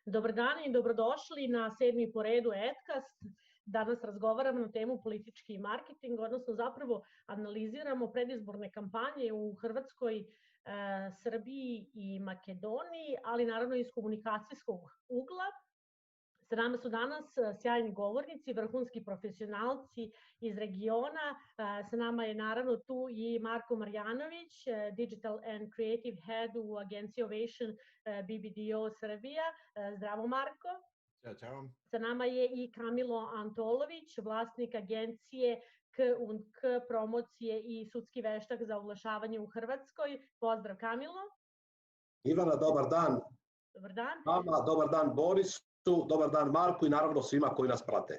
Dobar dan i dobrodošli na 7. po redu Edcast. Danas razgovaramo na temu politički marketing, odnosno zapravo analiziramo predizborne kampanje u Hrvatskoj, Srbiji i Makedoniji, ali naravno iz komunikacijskog ugla. Sa nama su danas sjajni govornici, vrhunski profesionalci iz regiona. Sa nama je naravno tu i Marko Marjanović, Digital and Creative Head u agenciji Ovation BBDO Srbija. Zdravo Marko. Ćao. Sa nama je i Kamilo Antolović, vlasnik agencije K&K promocije i sudski veštak za oglašavanje u Hrvatskoj. Pozdrav Kamilo. Ivana, dobar dan. Dobar dan. Vama, dobar dan Borisu, dobar dan Marku i naravno svima koji nas prate.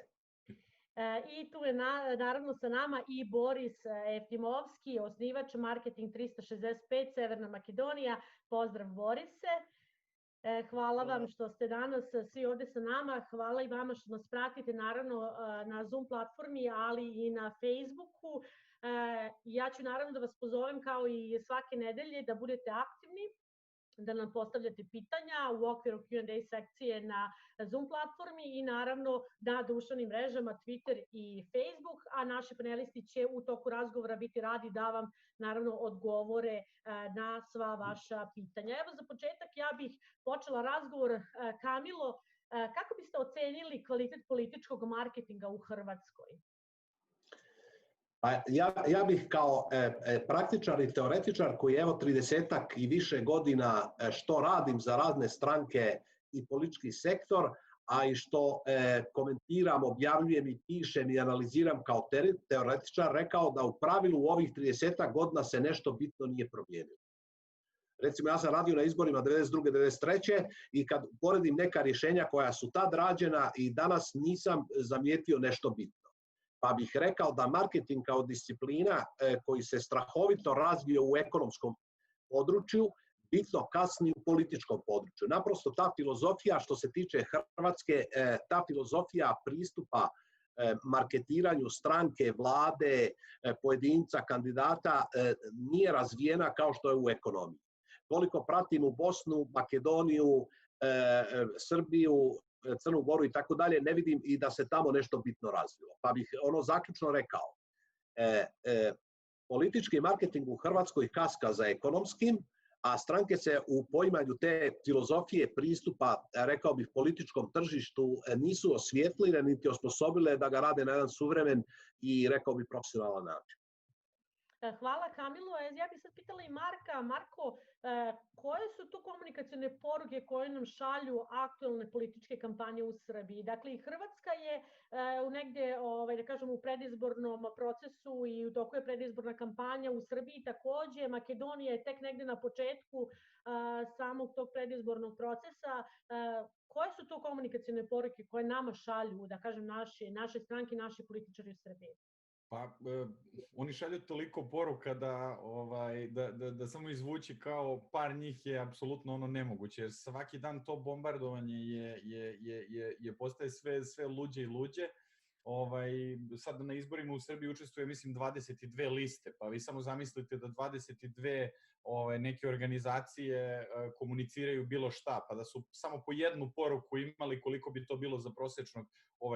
I tu je naravno sa nama i Boris Eftimovski, osnivač Marketing 365 Severna Makedonija. Pozdrav Borise. Hvala vam što ste danas svi ovde sa nama. Hvala i vama što nas pratite naravno na Zoom platformi, ali i na Facebooku. Ja ću naravno da vas pozovem kao i svake nedelje da budete aktivni, da nam postavljate pitanja u okviru Q&A sekcije na Zoom platformi i naravno na društvenim mrežama Twitter i Facebook, a naši panelisti će u toku razgovora biti radi da vam naravno odgovore na sva vaša pitanja. Evo za početak ja bih počela razgovor. Kamilo, kako biste ocenili kvalitet političkog marketinga u Hrvatskoj? Ja bih kao praktičar i teoretičar koji evo 30-ak i više godina što radim za razne stranke i politički sektor, a i što komentiram, objavljujem i pišem i analiziram kao teoretičar, rekao da u pravilu u ovih 30-ak godina se nešto bitno nije promijenilo. Recimo, ja sam radio na izborima 92. 93. i kad poredim neka rješenja koja su tad rađena i danas nisam zamijetio nešto bitno. Pa bih rekao da marketing kao disciplina koji se strahovito razvio u ekonomskom području, bitno kasni u političkom području. Naprosto ta filozofija što se tiče Hrvatske, ta filozofija pristupa marketiranju stranke, vlade, pojedinca, kandidata nije razvijena kao što je u ekonomiji. Koliko pratim u Bosnu, Makedoniju, Srbiju, Crnu Goru i tako dalje, ne vidim i da se tamo nešto bitno razvilo. Pa bih zaključno rekao, politički marketing u Hrvatskoj kaska za ekonomskim, a stranke se u poimanju te filozofije pristupa, rekao bih, političkom tržištu nisu osvijetline niti osposobile da ga rade na jedan suvremen i, rekao bih, profesionalan način. Hvala Kamilo. Ja bih sad pitala i Marka. Marko, koje su tu komunikacione poruke koje nam šalju aktuelne političke kampanje u Srbiji? Dakle, i Hrvatska je negde, da kažem, u predizbornom procesu i u toku je predizborna kampanja u Srbiji takođe. Makedonija je tek negde na početku samog tog predizbornog procesa. Koje su to komunikacione poruke koje nama šalju, da kažem, naše stranke, naši političari u Srbiji? Pa, oni šalju toliko poruka da samo izvući kao par njih je apsolutno nemoguće, jer svaki dan to bombardovanje je postaje sve luđe i luđe. Sad na izborima u Srbiji učestvuje, mislim, 22 liste, pa vi samo zamislite da 22 neke organizacije komuniciraju bilo šta, pa da su samo po jednu poruku imali, koliko bi to bilo za prosječnog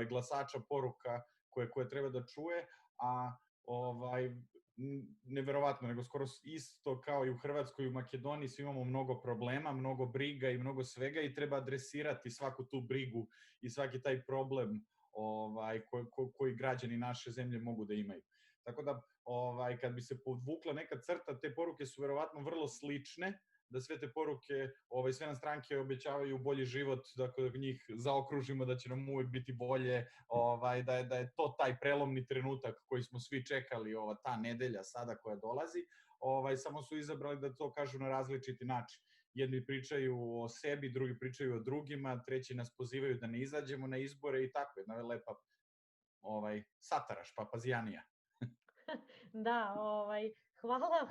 glasača poruka koje treba da čuje, a neverovatno, nego skoro isto kao i u Hrvatskoj i u Makedoniji, svi imamo mnogo problema, mnogo briga i mnogo svega i treba adresirati svaku tu brigu i svaki taj problem koji građani naše zemlje mogu da imaju. Tako da, kad bi se podvukla neka crta, te poruke su verovatno vrlo slične, da sve te poruke, sve nam stranke obećavaju bolji život, da njih zaokružimo, da će nam uvek biti bolje, da je to taj prelomni trenutak koji smo svi čekali, ta nedelja sada koja dolazi, samo su izabrali da to kažu na različiti način. Jedni pričaju o sebi, drugi pričaju o drugima, treći nas pozivaju da ne izađemo na izbore i tako, jedna lepa sataraš, papazijanija. Da,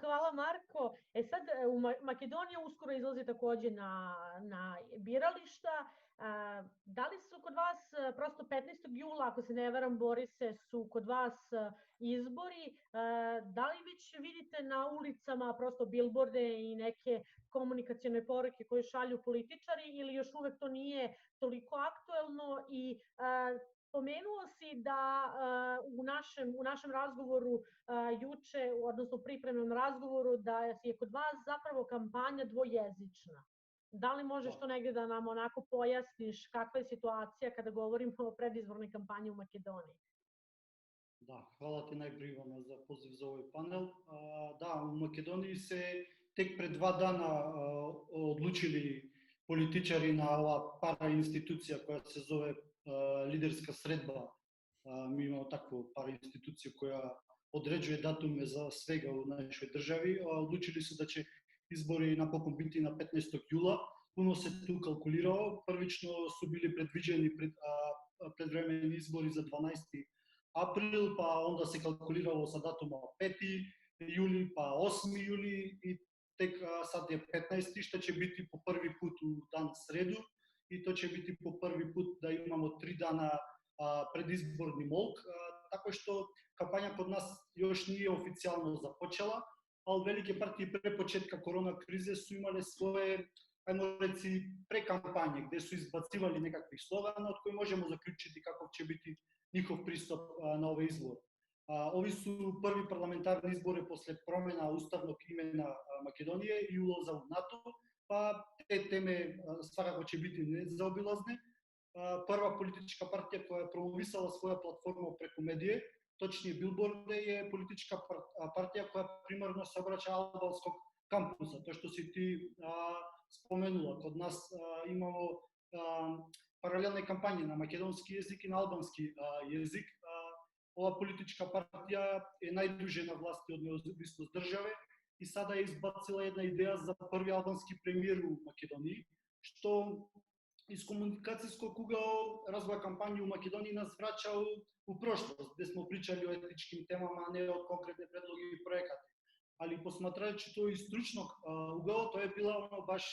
hvala Marko. Sad, u Makedoniji uskoro izlazi takođe na birališta. Da li su kod vas, prosto 15. jula, ako se ne varam, Borise, su kod vas izbori, da li već vidite na ulicama prosto bilborde i neke komunikacione poruke koje šalju političari ili još uvek to nije toliko aktuelno i pomenuo si da u našem razgovoru juče, odnosno u pripremnom razgovoru, da je kod vas zapravo kampanja dvojezična. Da li možeš to negdje da nam onako pojasniš kakva je situacija kada govorimo o predizbornoj kampanji u Makedoniji? Да, хвала ти најпрво за позив за овој панел. Да, у Македонија се тек пред 2 дана одлучили политичари на оваа параинституција која се зове лидерска средба. Ми имамо таква параинституција која одреđuje датуме за свега у нашој држави. Одлучили се да ќе избори напокон бити на 15. јула. Пуно се ту калкулирало. Првично су били предвиđени предвремени избори за 12. април, па онда се калкулирало за датума 5. јули, па 8. јули и тек сад е 15. што ќе бити по први пут у дан среду и то ќе бити по први пут да имамо 3 дана предизборни молк, така што кампања код нас још не е официјално започела, ал велики партии пред почетка корона кризе су имале свое, ајмо реци, прекампање, где су избацивали некакви слогани, од кои можеме заклучити каков ќе бити njihov pristup na ove izbore. Ovi su prvi parlamentarni izbori posle promjena ustavnog imena Makedonije i uloza u NATO, pa te teme svakako će biti nezaobilazne. Prva politička partija koja je promovisala svoja platforma preko medije, točnije Billboarde, je politička partija koja primarno se obraća albanskog kampusa. To što si ti spomenula, kod nas imamo паралелни кампањи на македонски јазик и на албански јазик. Ова политичка партија е најдуже на власти од неозависност државе и сада е избацила една идеја за први албански премиер у Македонија, што из комуникацијскog угол развоја кампања у Македонија нас враќа у прошлост, где смо причали о етичким темама, а не од конкретни предлоги и проекати. Али посматрајќи тоа и стручног угол, тоа е била баш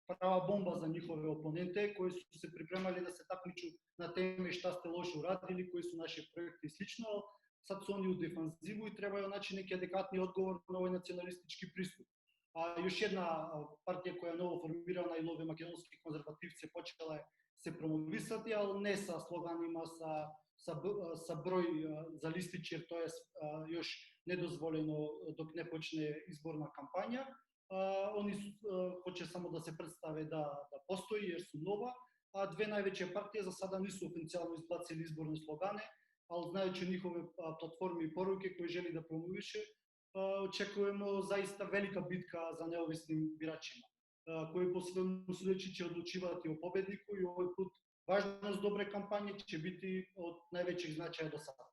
права бомба за нjihoви опоненте, кои су се припремали да се такмичу на теме шта сте лошо урадили, кои су наши проекти и слично. Сад су они у дефанзиву и треба да најде неки адекватни одговор на овој националистички приступ. Још една партија која е ново формирана и нови македонски конзервативци почела се промовисати, ал не са слоганима, са број за листичи, тоа е још недозволено док не почне изборна кампања. Они хоче само да се представи да постои, jer су нова, а две највеќе партии за сада не су официјално избацили изборни слогани, ал знаејќи нивове платформи и поруки кои жели да промовише, очекуваме заиста велика битка за неовисни бирачима, кои по своему судејќи ќе одлучуваат и о победнику и овој пут важност добре кампање ќе бити од највеćeg значаја до сада.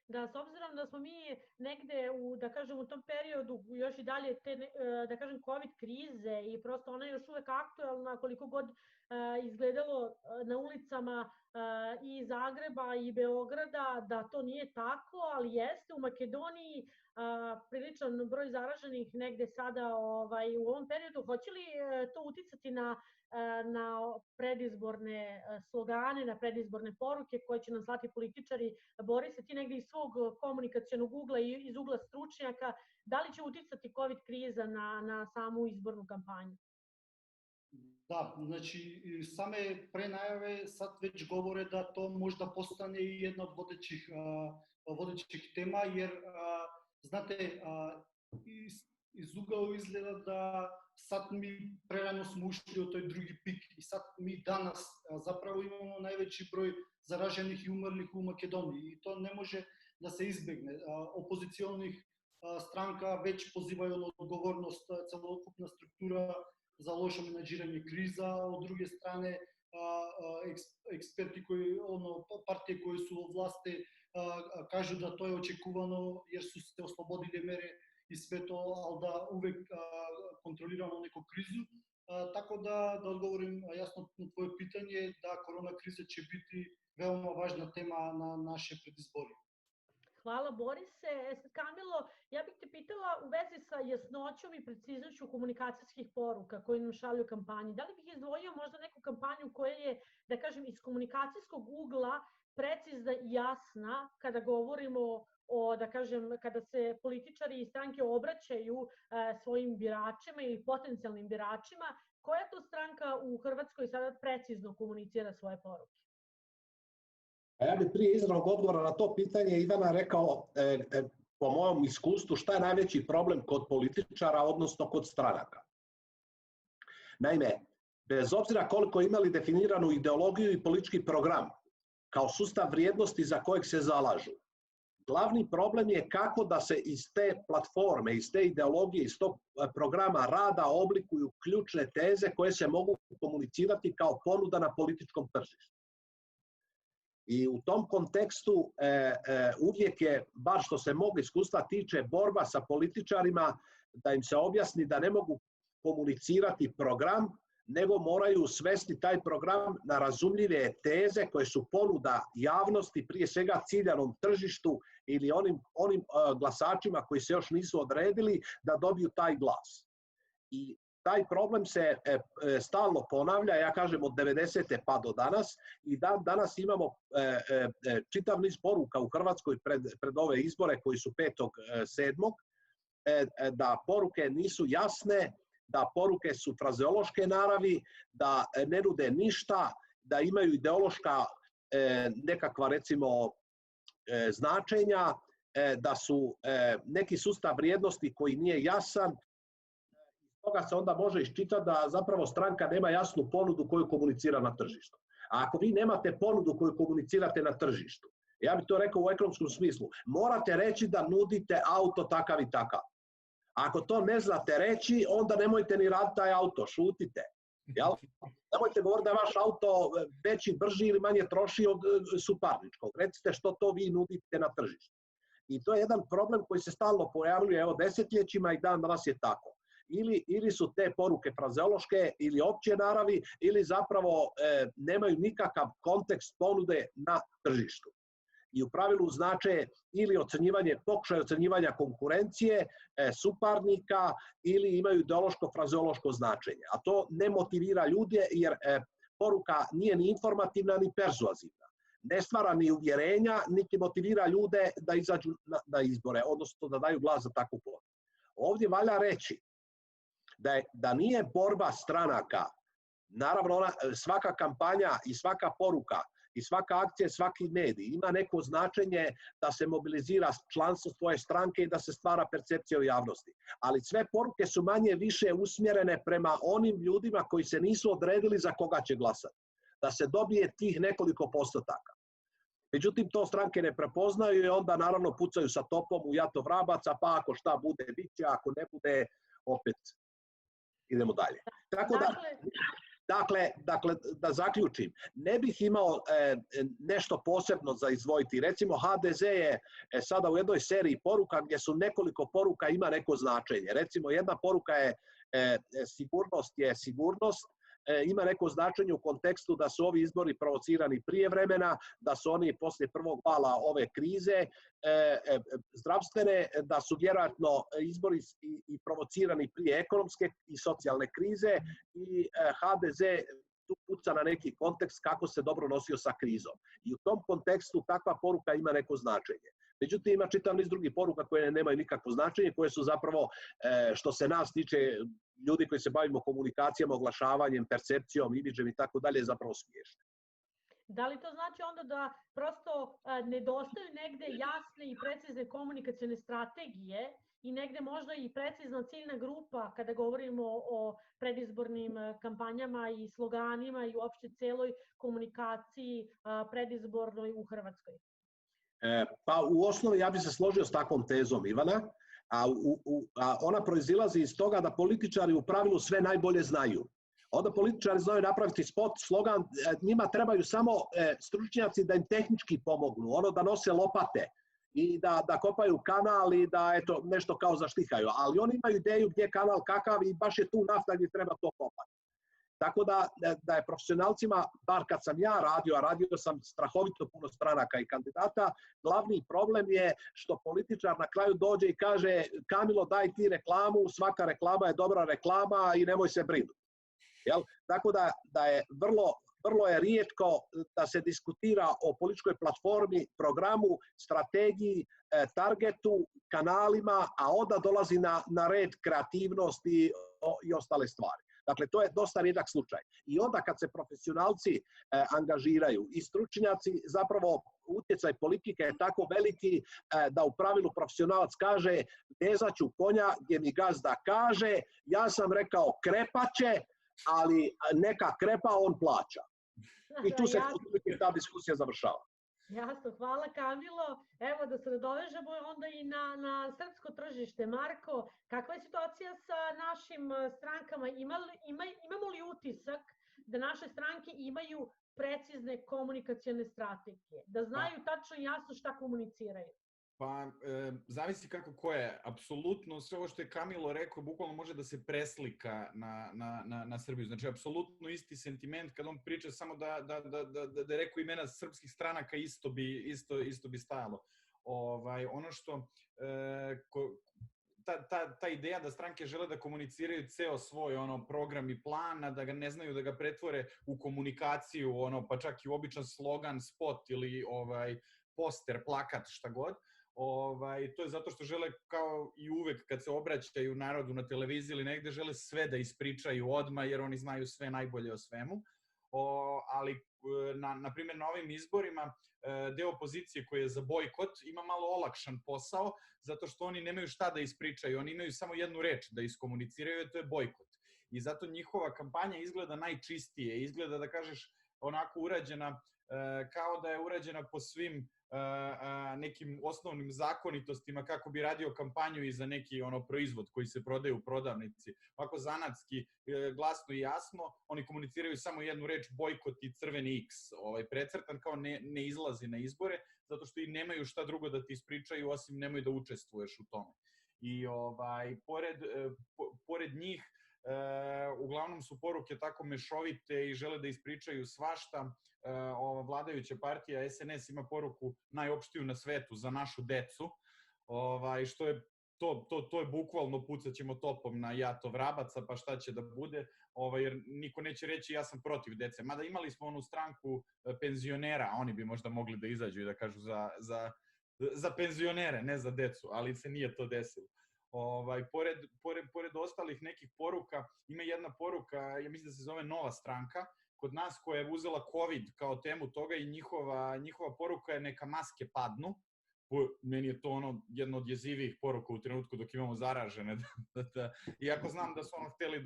Da, s obzirom da smo mi negde da kažem, u tom periodu još i dalje te, da kažem, COVID krize i prosto ona je još uvek aktuelna koliko god izgledalo na ulicama i Zagreba i Beograda da to nije tako, ali jeste u Makedoniji priličan broj zaraženih negde sada u ovom periodu. Hoće li to uticati na predizborne slogane, na predizborne poruke koje će nam slati političari? Borise, ti negde iz svog komunikacionog ugla i iz ugla stručnjaka, da li će uticati COVID kriza na samu izbornu kampanju? Да, значи саме пренајаве сад веќе говоре да тоа може да постане и една од водеćih тема, jer знате из угол изгледа да сад ми прерано сме ушли од тој други пик и сад ми данас заправо имамо највеći број заражених и умрлих у Македонија и тоа не може да се избегне. Опозиционих странка веќе позивају на одговорност целокупна структура за лошо менеджирање криза, од друге стране експерти партии кои су во власти кажу да тоа е очекувано jer су се ослободиле мере и све тоа, ал да увек контролирано неко кризу. Така да одговорим јасно на твое питање, да корона криза ќе бити велма важна тема на наше предизбори. Hvala Borise. Sad Kamilo, ja bih te pitala u vezi sa jasnoćom i preciznošću komunikacijskih poruka koje nam šalju kampanji. Da li bih izdvojio možda neku kampanju koja je, da kažem, iz komunikacijskog ugla precizna i jasna kada govorimo o, da kažem, kada se političari i stranke obraćaju svojim biračima ili potencijalnim biračima, koja to stranka u Hrvatskoj sada precizno komunicira svoje poruke? Ja bih prije izravnog odgovora na to pitanje Ivana rekao, po mojom iskustvu, šta je najveći problem kod političara, odnosno kod stranaka. Naime, bez obzira koliko imali definiranu ideologiju i politički program, kao sustav vrijednosti za kojeg se zalažu, glavni problem je kako da se iz te platforme, iz te ideologije, iz tog programa rada oblikuju ključne teze koje se mogu komunicirati kao ponuda na političkom tržištu. I u tom kontekstu uvijek je, bar što se mog iskustva tiče, borba sa političarima da im se objasni da ne mogu komunicirati program, nego moraju svesti taj program na razumljive teze koje su ponuda javnosti, prije svega ciljanom tržištu ili onim glasačima koji se još nisu odredili da dobiju taj glas. I taj problem se stalno ponavlja, ja kažem od 90. pa do danas, i danas imamo čitav niz poruka u Hrvatskoj pred ove izbore koji su 5.7. Da poruke nisu jasne, da poruke su frazeološke naravi, da ne nude ništa, da imaju ideološka nekakva recimo značenja, da su neki sustav vrijednosti koji nije jasan. Iz toga se onda može iščitati da zapravo stranka nema jasnu ponudu koju komunicira na tržištu. A ako vi nemate ponudu koju komunicirate na tržištu, ja bih to rekao u ekonomskom smislu, morate reći da nudite auto takav i takav. Ako to ne znate reći, onda nemojte ni raditi taj auto, šutite. Jel? Nemojte govoriti da je vaš auto veći, brži ili manje troši od suparničkog. Recite što to vi nudite na tržištu. I to je jedan problem koji se stalno pojavljuje, evo, desetljećima i dan danas je tako. Ili su te poruke frazeološke ili opće naravi, ili zapravo nemaju nikakav kontekst ponude na tržištu. I u pravilu znače ili pokušaj ocenjivanja konkurencije, suparnika, ili imaju ideološko-frazeološko značenje. A to ne motivira ljude jer poruka nije ni informativna ni persuazivna. Ne stvara ni uvjerenja, niti motivira ljude da izađu na izbore, odnosno da daju glas za takvu poruku. Ovdje valja reći da nije borba stranaka, naravno svaka kampanja i svaka poruka i svaka akcija, svaki medij ima neko značenje da se mobilizira članstvo svoje stranke i da se stvara percepcija u javnosti. Ali sve poruke su manje više usmjerene prema onim ljudima koji se nisu odredili za koga će glasati. Da se dobije tih nekoliko postotaka. Međutim, to stranke ne prepoznaju i onda naravno pucaju sa topom u jato vrabaca, pa ako šta bude, bit će, ako ne bude, opet idemo dalje. Tako da... Dakle, da zaključim, ne bih imao nešto posebno za izdvojiti. Recimo, HDZ je sada u jednoj seriji poruka gdje su nekoliko poruka ima neko značenje. Recimo, jedna poruka je sigurnost, ima neko značenje u kontekstu da su ovi izbori provocirani prije vremena, da su oni poslije prvog vala ove krize zdravstvene, da su vjerojatno izbori i provocirani prije ekonomske i socijalne krize i HDZ tu puca na neki kontekst kako se dobro nosio sa krizom. I u tom kontekstu takva poruka ima neko značenje. Međutim, ima čitav niz drugih poruka koje nemaju nikakvo značenje, koje su zapravo, što se nas tiče, ljudi koji se bavimo komunikacijama, oglašavanjem, percepcijom, imidžem i tako dalje, zapravo smiješne. Da li to znači onda da prosto nedostaju negde jasne i precizne komunikacione strategije i negde možda i precizna ciljna grupa kada govorimo o predizbornim kampanjama i sloganima i uopšte celoj komunikaciji predizbornoj u Hrvatskoj? Pa u osnovi ja bih se složio s takvom tezom, Ivana, a ona proizilazi iz toga da političari u pravilu sve najbolje znaju. Onda političari znaju napraviti spot, slogan, njima trebaju samo stručnjaci da im tehnički pomognu, ono da nose lopate i da kopaju kanal i da eto, nešto kao zaštihaju. Ali oni imaju ideju gdje je kanal kakav i baš je tu nafta gdje treba to kopati. Tako da je profesionalcima, bar kad sam ja radio, a radio sam strahovito puno stranaka i kandidata, glavni problem je što političar na kraju dođe i kaže Kamilo, daj ti reklamu, svaka reklama je dobra reklama i nemoj se brinuti. Tako da je vrlo je rijetko da se diskutira o političkoj platformi, programu, strategiji, targetu, kanalima, a onda dolazi na red kreativnost i ostale stvari. Dakle, to je dosta rijedak slučaj. I onda kad se profesionalci angažiraju i stručnjaci, zapravo utjecaj politike je tako veliki da u pravilu profesionalac kaže vezat ću konja gdje mi gazda kaže, ja sam rekao krepaće, ali neka krepa on plaća. I tu se ta diskusija završava. Jasno, hvala Kamilo. Evo da se nadovežemo onda i na srpsko tržište. Marko, kakva je situacija sa našim strankama? Imamo li utisak da naše stranke imaju precizne komunikacione strategije? Da znaju tačno i jasno šta komuniciraju? Pa, zavisi kako ko je. Apsolutno, sve ovo što je Kamilo rekao, bukvalno može da se preslika na Srbiju. Znači, apsolutno isti sentiment kad on priča, samo da je rekao imena srpskih stranaka, isto bi stajalo. Ono što, ta ideja da stranke žele da komuniciraju ceo svoj program i plan, a da ga ne znaju da ga pretvore u komunikaciju, pa čak i u običan slogan, spot ili poster, plakat, šta god. To je zato što žele, kao i uvek kad se obraćaju narodu na televiziji ili negde, žele sve da ispričaju odmah jer oni znaju sve najbolje o svemu. Ali, na primjer, na ovim izborima deo opozicije koji je za bojkot ima malo olakšan posao zato što oni nemaju šta da ispričaju, oni imaju samo jednu reč da iskomuniciraju, to je bojkot. I zato njihova kampanja izgleda najčistije, izgleda da kažeš onako urađena kao da je urađena po svim nekim osnovnim zakonitostima kako bi radio kampanju i za neki proizvod koji se prodaje u prodavnici. Ovako zanatski, glasno i jasno, oni komuniciraju samo jednu reč, bojkot i crveni X, precrtan kao ne izlazi na izbore, zato što i nemaju šta drugo da ti ispričaju, osim nemoj da učestvuješ u tome. I pored njih, uglavnom su poruke tako mešovite i žele da ispričaju svašta. Vladajuća partija SNS ima poruku najopštiju na svetu za našu decu, što je to je bukvalno pucat ćemo topom na jato vrabaca, pa šta će da bude, jer niko neće reći ja sam protiv dece. Mada imali smo onu stranku penzionera, oni bi možda mogli da izađu i da kažu za penzionere, ne za decu, ali se nije to desilo. Pored ostalih nekih poruka, ima jedna poruka, ja mislim da se zove Nova stranka, kod nas koja je uzela COVID kao temu toga i njihova poruka je neka maske padnu. Meni je to jedno od jezivijih poruka u trenutku dok imamo zaražene. Iako znam da su hteli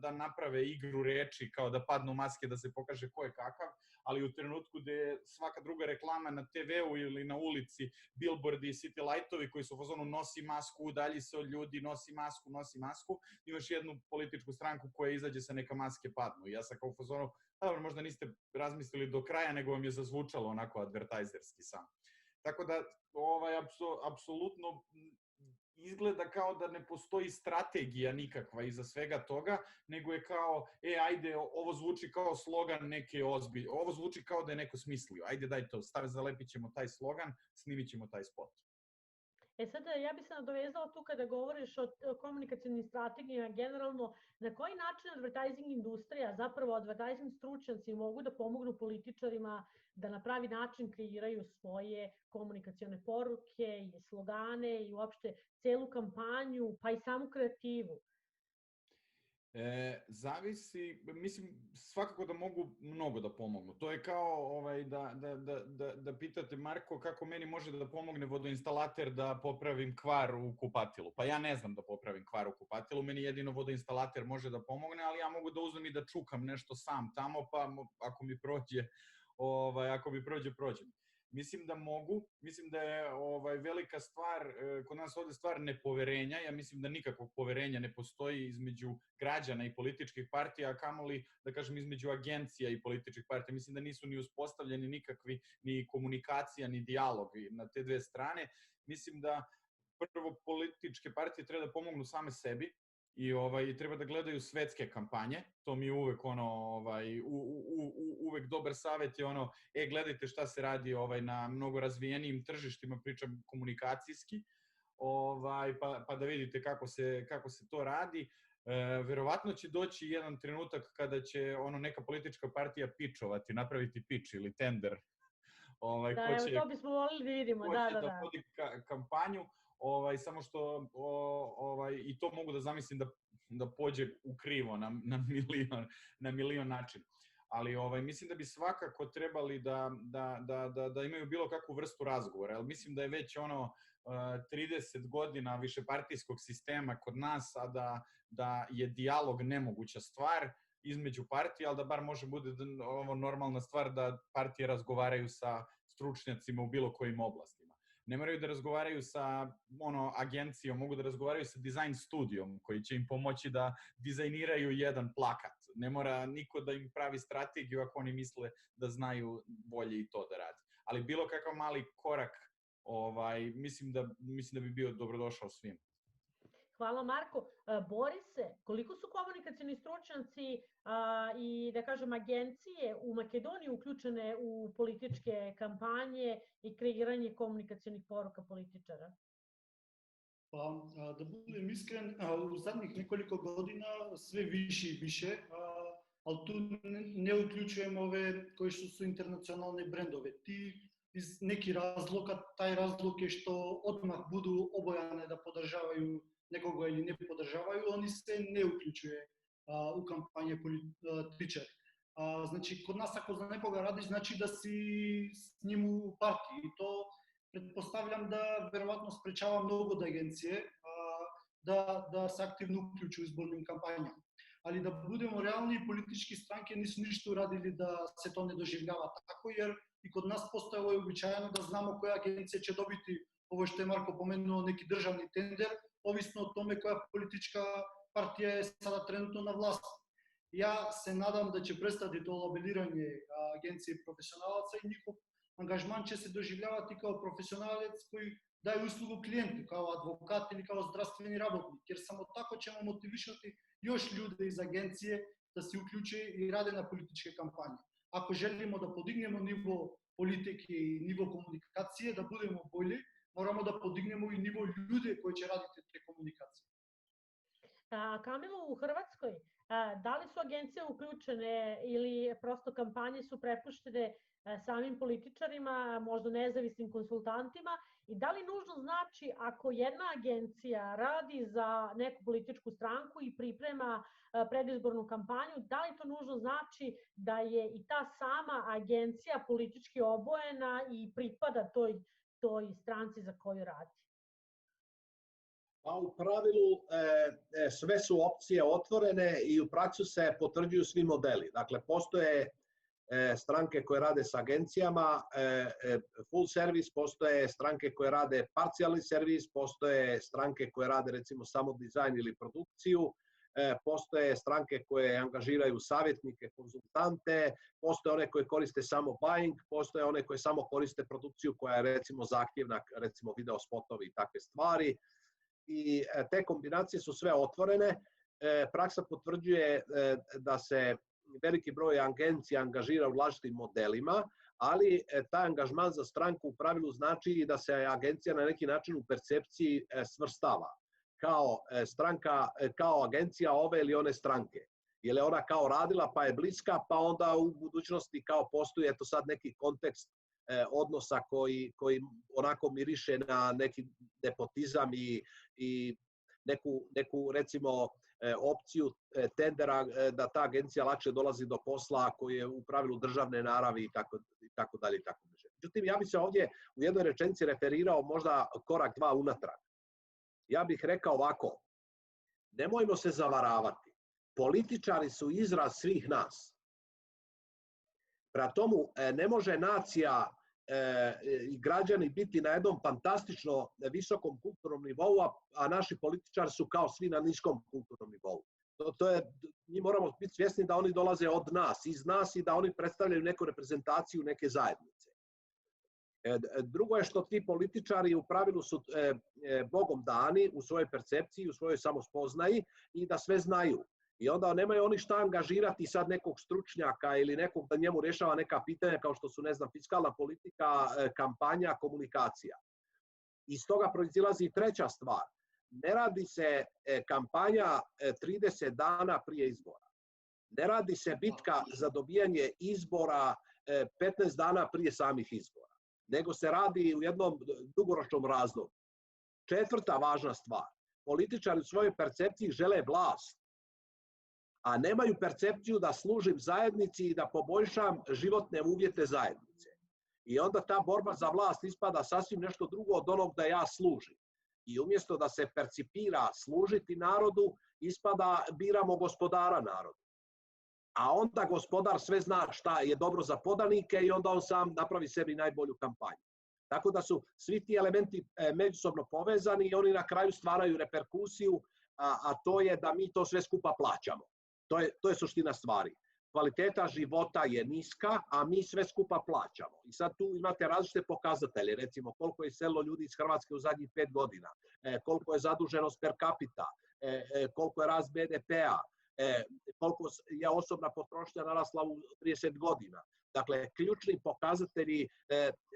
da naprave igru reči kao da padnu maske, da se pokaže ko je kakav, ali u trenutku gde je svaka druga reklama na TV-u ili na ulici, billboardi i city lightovi koji su u fazonu nosi masku, udalji se od ljudi, nosi masku, imaš jednu političku stranku koja izađe sa neka maske padnu. I ja sam kao u fazonu, možda niste razmislili do kraja, nego vam je zazvučalo onako advertajzerski sam. Tako da, apsolutno izgleda kao da ne postoji strategija nikakva iza svega toga, nego je kao, ajde, ovo zvuči kao slogan neke ozbilje, ovo zvuči kao da je neko smislio, ajde daj to, zalepit ćemo taj slogan, snimit ćemo taj spot. Sada ja bih se nadovezala tu kada govoriš o komunikacijnim strategijama generalno, na koji način advertising industrija, zapravo advertising stručnjaci mogu da pomognu političarima da na pravi način kreiraju svoje komunikacione poruke i slogane i uopšte celu kampanju, pa i samu kreativu? Zavisi, mislim, svakako da mogu mnogo da pomognu. To je kao da pitate Marko kako meni može da pomogne vodoinstalater da popravim kvar u kupatilu. Pa ja ne znam da popravim kvar u kupatilu, meni jedino vodoinstalater može da pomogne, ali ja mogu da uzmem i da čukam nešto sam tamo, pa ako mi prođe, prođem. Mislim da mogu, mislim da je velika stvar, kod nas ovde stvar nepoverenja, ja mislim da nikakvog poverenja ne postoji između građana i političkih partija, a kamoli, da kažem, između agencija i političkih partija. Mislim da nisu ni uspostavljeni nikakvi ni komunikacija, ni dijalog na te dve strane. Mislim da prvo političke partije treba da pomognu same sebi, i treba da gledaju svetske kampanje. To mi je uvek uvek dobar savjet je gledajte šta se radi na mnogo razvijenijim tržištima, pričam komunikacijski, pa da vidite kako se to radi. Verovatno će doći jedan trenutak kada će neka politička partija pičovati, napraviti pič ili tender. To bismo volili da vidimo, da vodi kampanju, samo što i to mogu da zamislim da pođe u krivo na milion način. Ali mislim da bi svakako trebali da imaju bilo kakvu vrstu razgovora, jer mislim da je već 30 godina višepartijskog sistema kod nas, a da je dijalog nemoguća stvar između partija, ali da bar može bude normalna stvar da partije razgovaraju sa stručnjacima u bilo kojim oblastima. Ne moraju da razgovaraju sa agencijom, mogu da razgovaraju sa dizajn studijom koji će im pomoći da dizajniraju jedan plakat. Ne mora niko da im pravi strategiju ako oni misle da znaju bolje i to da rade. Ali bilo kakav mali korak, mislim da bi bio dobrodošao svima. Hvala Marko. Borise, koliko su komunikacioni stručnjaci i da kažem agencije u Makedoniji uključene u političke kampanje i kreiranje komunikacionih poruka političara? Pa, da budem iskren, u zadnjih nekoliko godina sve više i više, ali tu ne uključujem ove koji su internacionalne brendove. Ti iz neki razloga, taj razlog je što odmah budu obojane da podržavaju nekoga ili ne podržavaju, oni se ne uključuje u kampanje političari. Znači, kod nas ako za nekoga radiš, znači da si s njim u partiji. I to pretpostavljam da verovatno sprečava mnogo od agencije da se aktivno uključuju u izbornim kampanjama. Ali da budemo realni, politički stranke nisu ništa uradili da se to ne doživljava tako, jer i kod nas postoje uobičajeno da znamo koja agencija će dobiti ovo što je Marko pomenuo, neki državni tender, ovisno o tome koja politička partija je sada trenutno na vlasti. Ja se nadam da će prestati to labeliranje agencije profesionalaca i njihov angažman će se doživljavati kao profesionalac koji daje uslugu klijentu, kao advokat ili kao zdravstveni rabotnik, jer samo tako ćemo motivisati još ljude iz agencije da se uključe i rade na političke kampanje. Ako želimo da podignemo nivo politike i nivo komunikacije, da budemo bolji, moramo da podignemo i nivo ljude koji će raditi te komunikacije. Kamilo, u Hrvatskoj, da li su agencije uključene ili prosto kampanje su prepuštene samim političarima, možda nezavisnim konsultantima, i da li nužno znači ako jedna agencija radi za neku političku stranku i priprema predizbornu kampanju, da li to nužno znači da je i ta sama agencija politički obojena i pripada toj stranci za koju radi? Pa u pravilu sve su opcije otvorene i u praksi se potvrđuju svi modeli. Dakle, postoje stranke koje rade s agencijama, full servis, postoje stranke koje rade parcijalni servis, postoje stranke koje rade recimo samo dizajn ili produkciju, postoje stranke koje angažiraju savjetnike, konzultante, postoje one koje koriste samo buying, postoje one koje samo koriste produkciju koja je recimo zahtjevna, recimo video spotovi i takve stvari. I te kombinacije su sve otvorene. Praksa potvrđuje da se veliki broj agencija angažira u različitim modelima, ali taj angažman za stranku u pravilu znači i da se agencija na neki način u percepciji svrstava kao stranka, kao agencija ove ili one stranke. Jer je ona kao radila pa je bliska, pa onda u budućnosti kao postoji eto sad neki kontekst odnosa koji onako miriše na neki nepotizam i neku recimo opciju tendera da ta agencija lakše dolazi do posla koji je u pravilu državne naravi i tako dalje. Međutim, ja bih se ovdje u jednoj rečenici referirao možda korak dva unatrag. Ja bih rekao ovako, nemojmo se zavaravati. Političari su izraz svih nas. Prema tomu, ne može nacija i građani biti na jednom fantastično visokom kulturnom nivou, a naši političari su kao svi na niskom kulturnom nivou. Mi moramo biti svjesni da oni dolaze od nas, iz nas i da oni predstavljaju neku reprezentaciju neke zajednice. Drugo je što ti političari u pravilu su Bogom dani u svojoj percepciji, u svojoj samospoznaji i da sve znaju. I onda nemaju oni šta angažirati sad nekog stručnjaka ili nekog da njemu rješava neka pitanja kao što su, ne znam, fiskalna politika, kampanja, komunikacija. Iz toga proizilazi i treća stvar. Ne radi se kampanja 30 dana prije izbora. Ne radi se bitka za dobijanje izbora 15 dana prije samih izbora, nego se radi u jednom dugoročnom razdoblju. Četvrta važna stvar. Političari u svojoj percepciji žele vlast, a nemaju percepciju da služim zajednici i da poboljšam životne uvjete zajednice. I onda ta borba za vlast ispada sasvim nešto drugo od onog da ja služim. I umjesto da se percipira služiti narodu, ispada biramo gospodara narodu. A onda gospodar sve zna šta je dobro za podanike i onda on sam napravi sebi najbolju kampanju. Tako da su svi ti elementi međusobno povezani i oni na kraju stvaraju reperkusiju, a to je da mi to sve skupa plaćamo. To je suština stvari. Kvaliteta života je niska, a mi sve skupa plaćamo. I sad tu imate različite pokazatelje, recimo koliko je iselilo ljudi iz Hrvatske u zadnjih 5 godina, koliko je zaduženost per capita, koliko je rast BDP-a, koliko je osobna potrošnja narasla u 30 godina. Dakle, ključni pokazatelji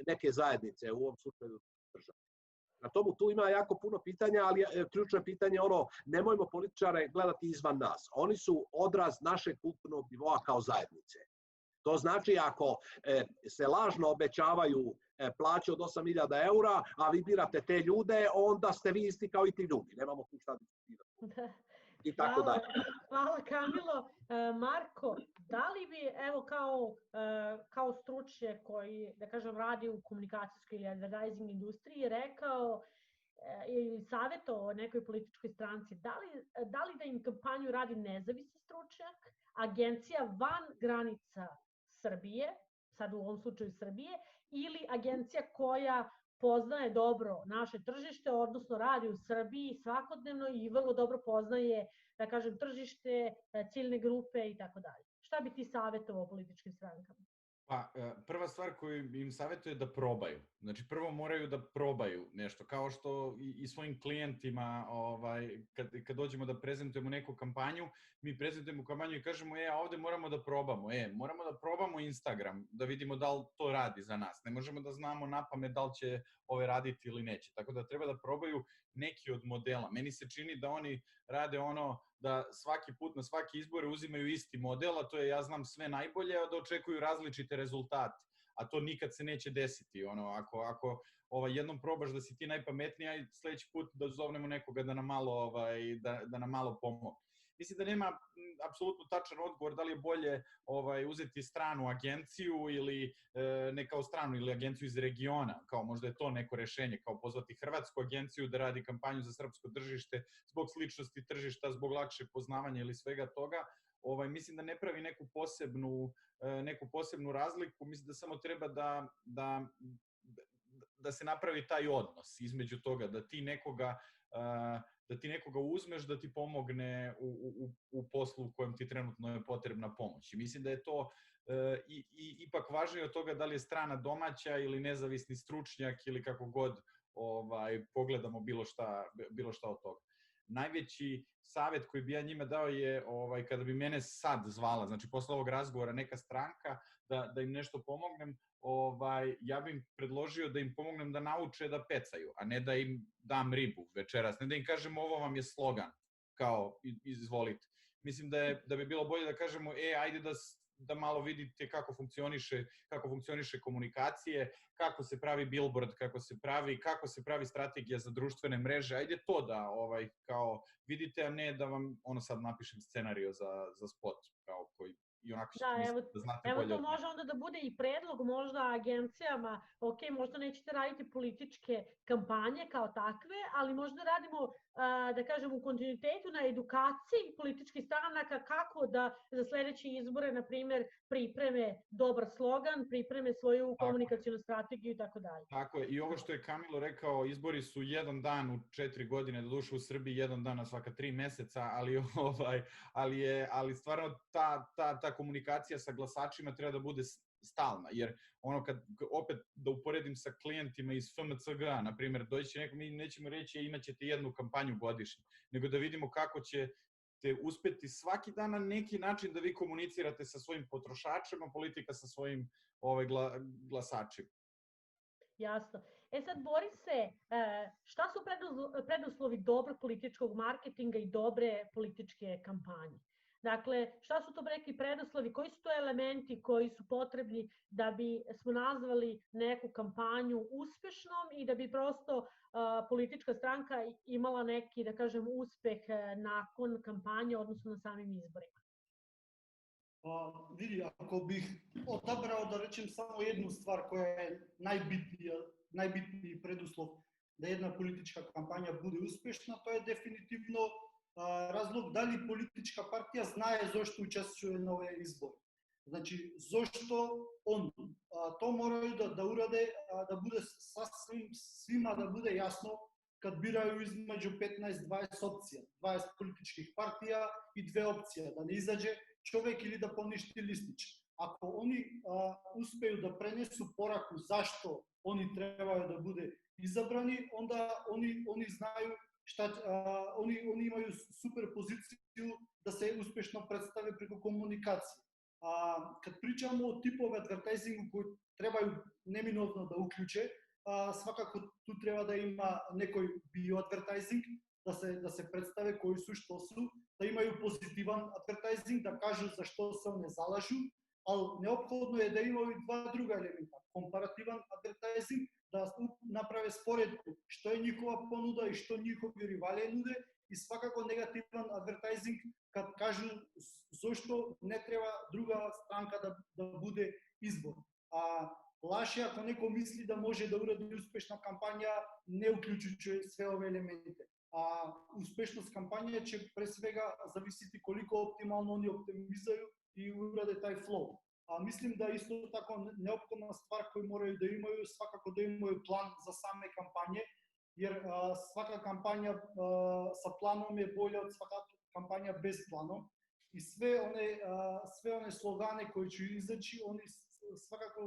neke zajednice, u ovom slučaju države. Na tomu tu ima jako puno pitanja, ali ključno je pitanje nemojmo političare gledati izvan nas. Oni su odraz našeg kulturnog nivoa kao zajednice. To znači ako se lažno obećavaju plaće od 8.000 eura, a vi birate te ljude, onda ste vi isti kao i ti drugi. Nemamo tu šta diskutirati. I tako dalje. Hvala Kamilo. Marko, da li bi, evo kao stručnjak koji, da kažem, radi u komunikacijskoj ili advertising industriji, rekao ili savjetovao nekoj političkoj stranci, da li da im kampanju radi nezavisni stručnjak, agencija van granica Srbije, sad u ovom slučaju Srbije, ili agencija koja poznaje dobro naše tržište, odnosno radi u Srbiji svakodnevno i vrlo dobro poznaje, da kažem, tržište, ciljne grupe i tako dalje. Šta bi ti savjetovao političkim strankama? Pa, prva stvar koju im savjetuje je da probaju. Znači, prvo moraju da probaju nešto, kao što i svojim klijentima, kad dođemo da prezentujemo neku kampanju, mi prezentujemo kampanju i kažemo, a ovde moramo da probamo, moramo da probamo Instagram, da vidimo da li to radi za nas. Ne možemo da znamo napamet da li će ove raditi ili neće. Tako da treba da probaju neki od modela. Meni se čini da oni rade da svaki put na svaki izbore uzimaju isti model, a to je ja znam sve najbolje, a da očekuju različite rezultate. A to nikad se neće desiti. Ako jednom probaš da si ti najpametniji, a sledeći put da zovnemo nekoga da nam malo pomogne. Mislim da nema apsolutno tačan odgovor da li je bolje uzeti stranu agenciju ili ne kao stranu ili agenciju iz regiona, kao možda je to neko rešenje, kao pozvati hrvatsku agenciju da radi kampanju za srpsko tržište zbog sličnosti tržišta, zbog lakšeg poznavanja ili svega toga. Mislim da ne pravi neku posebnu razliku, mislim da samo treba da se napravi taj odnos između toga, da ti nekoga uzmeš da ti pomogne u poslu u kojem ti trenutno je potrebna pomoć. I mislim da je to ipak važnije od toga da li je strana domaća ili nezavisni stručnjak ili kako god pogledamo bilo šta od toga. Najveći savjet koji bi ja njima dao je kada bi mene sad zvala, znači posle ovog razgovora neka stranka, da im nešto pomognem, ja bih im predložio da im pomognem da nauče da pecaju, a ne da im dam ribu večeras, ne da im kažem ovo vam je slogan, kao izvolite. Mislim da bi bilo bolje da kažemo, ajde da malo vidite kako funkcioniše komunikacije, kako se pravi billboard, kako se pravi strategija za društvene mreže, ajde to da kao vidite, a ne da vam sad napišem scenario za spot, kao koji i onako da znate bolje. Evo to može onda da bude i predlog možda agencijama, možda nećete raditi političke kampanje kao takve, ali možda radimo, da kažem, u kontinuitetu na edukaciji političkih stranaka kako da za sledeće izbore, na primjer, pripreme dobar slogan, pripreme svoju komunikacijnu strategiju i tako dalje. Tako je, i ovo što je Kamilo rekao, izbori su jedan dan u 4 godine, doduše u Srbiji jedan dan na svaka 3 meseca, ali stvarno ta komunikacija sa glasačima treba da bude stalna, jer ono kad opet da uporedim sa klijentima iz FMCG-a, na primjer, doći neko, mi nećemo reći imat ćete jednu kampanju godišnje, nego da vidimo kako će te uspeti svaki dan na neki način da vi komunicirate sa svojim potrošačima, politika sa svojim glasačima. Jasno. Sad, Borise, šta su preduslovi dobrog političkog marketinga i dobre političke kampanje? Dakle, šta su to neki preduslovi, koji su to elementi koji su potrebni da bi smo nazvali neku kampanju uspešnom i da bi prosto politička stranka imala neki, da kažem, uspeh nakon kampanje, odnosno na samim izborima? Vidi, ako bih odabrao da rečem samo jednu stvar koja je najbitniji preduslov da jedna politička kampanja bude uspešna, to je definitivno razlog da li politička partija znaje zašto učestvuje na ove izbore. Znači, zašto on? To moraju da urade, da bude svima da bude jasno kad biraju između 15-20 opcija, 20 političkih partija i 2 opcije, da ne izađe čovek ili da poništi listić. Ako oni uspeju da prenesu poraku zašto oni trebaju da bude izabrani, onda oni znaju oni imaju super poziciju da se uspešno predstave preko komunikacije. Kad pričamo o tipove advertisingu koji trebaju neminovno da uključe, svakako tu treba da ima nekoj bio-advertising, da se predstave koji su, što su, da imaju pozitivan advertising, da kažu za što se one zalažu, ali neophodno je da imaju i 2 druga elementa. Komparativan advertising, da naprave sporedbu što je njihova ponuda i što njihovi rivali nude, i svakako negativan advertising kad kažu zašto ne treba druga stranka da bude izbor. Laž je ako neko misli da može da uradi uspešna kampanja ne uključujući sve ove elemente. Uspešnost kampanje će pre svega zavisiti koliko optimalno oni optimizaju i urade taj flow. Mislim da isto tako neophodna stvar koju moraju da imaju, svakako da imaju plan za same kampanje, jer svaka kampanja sa planom je bolja od svaka kampanja bez planom. I sve one slogane koji će izaći, oni svakako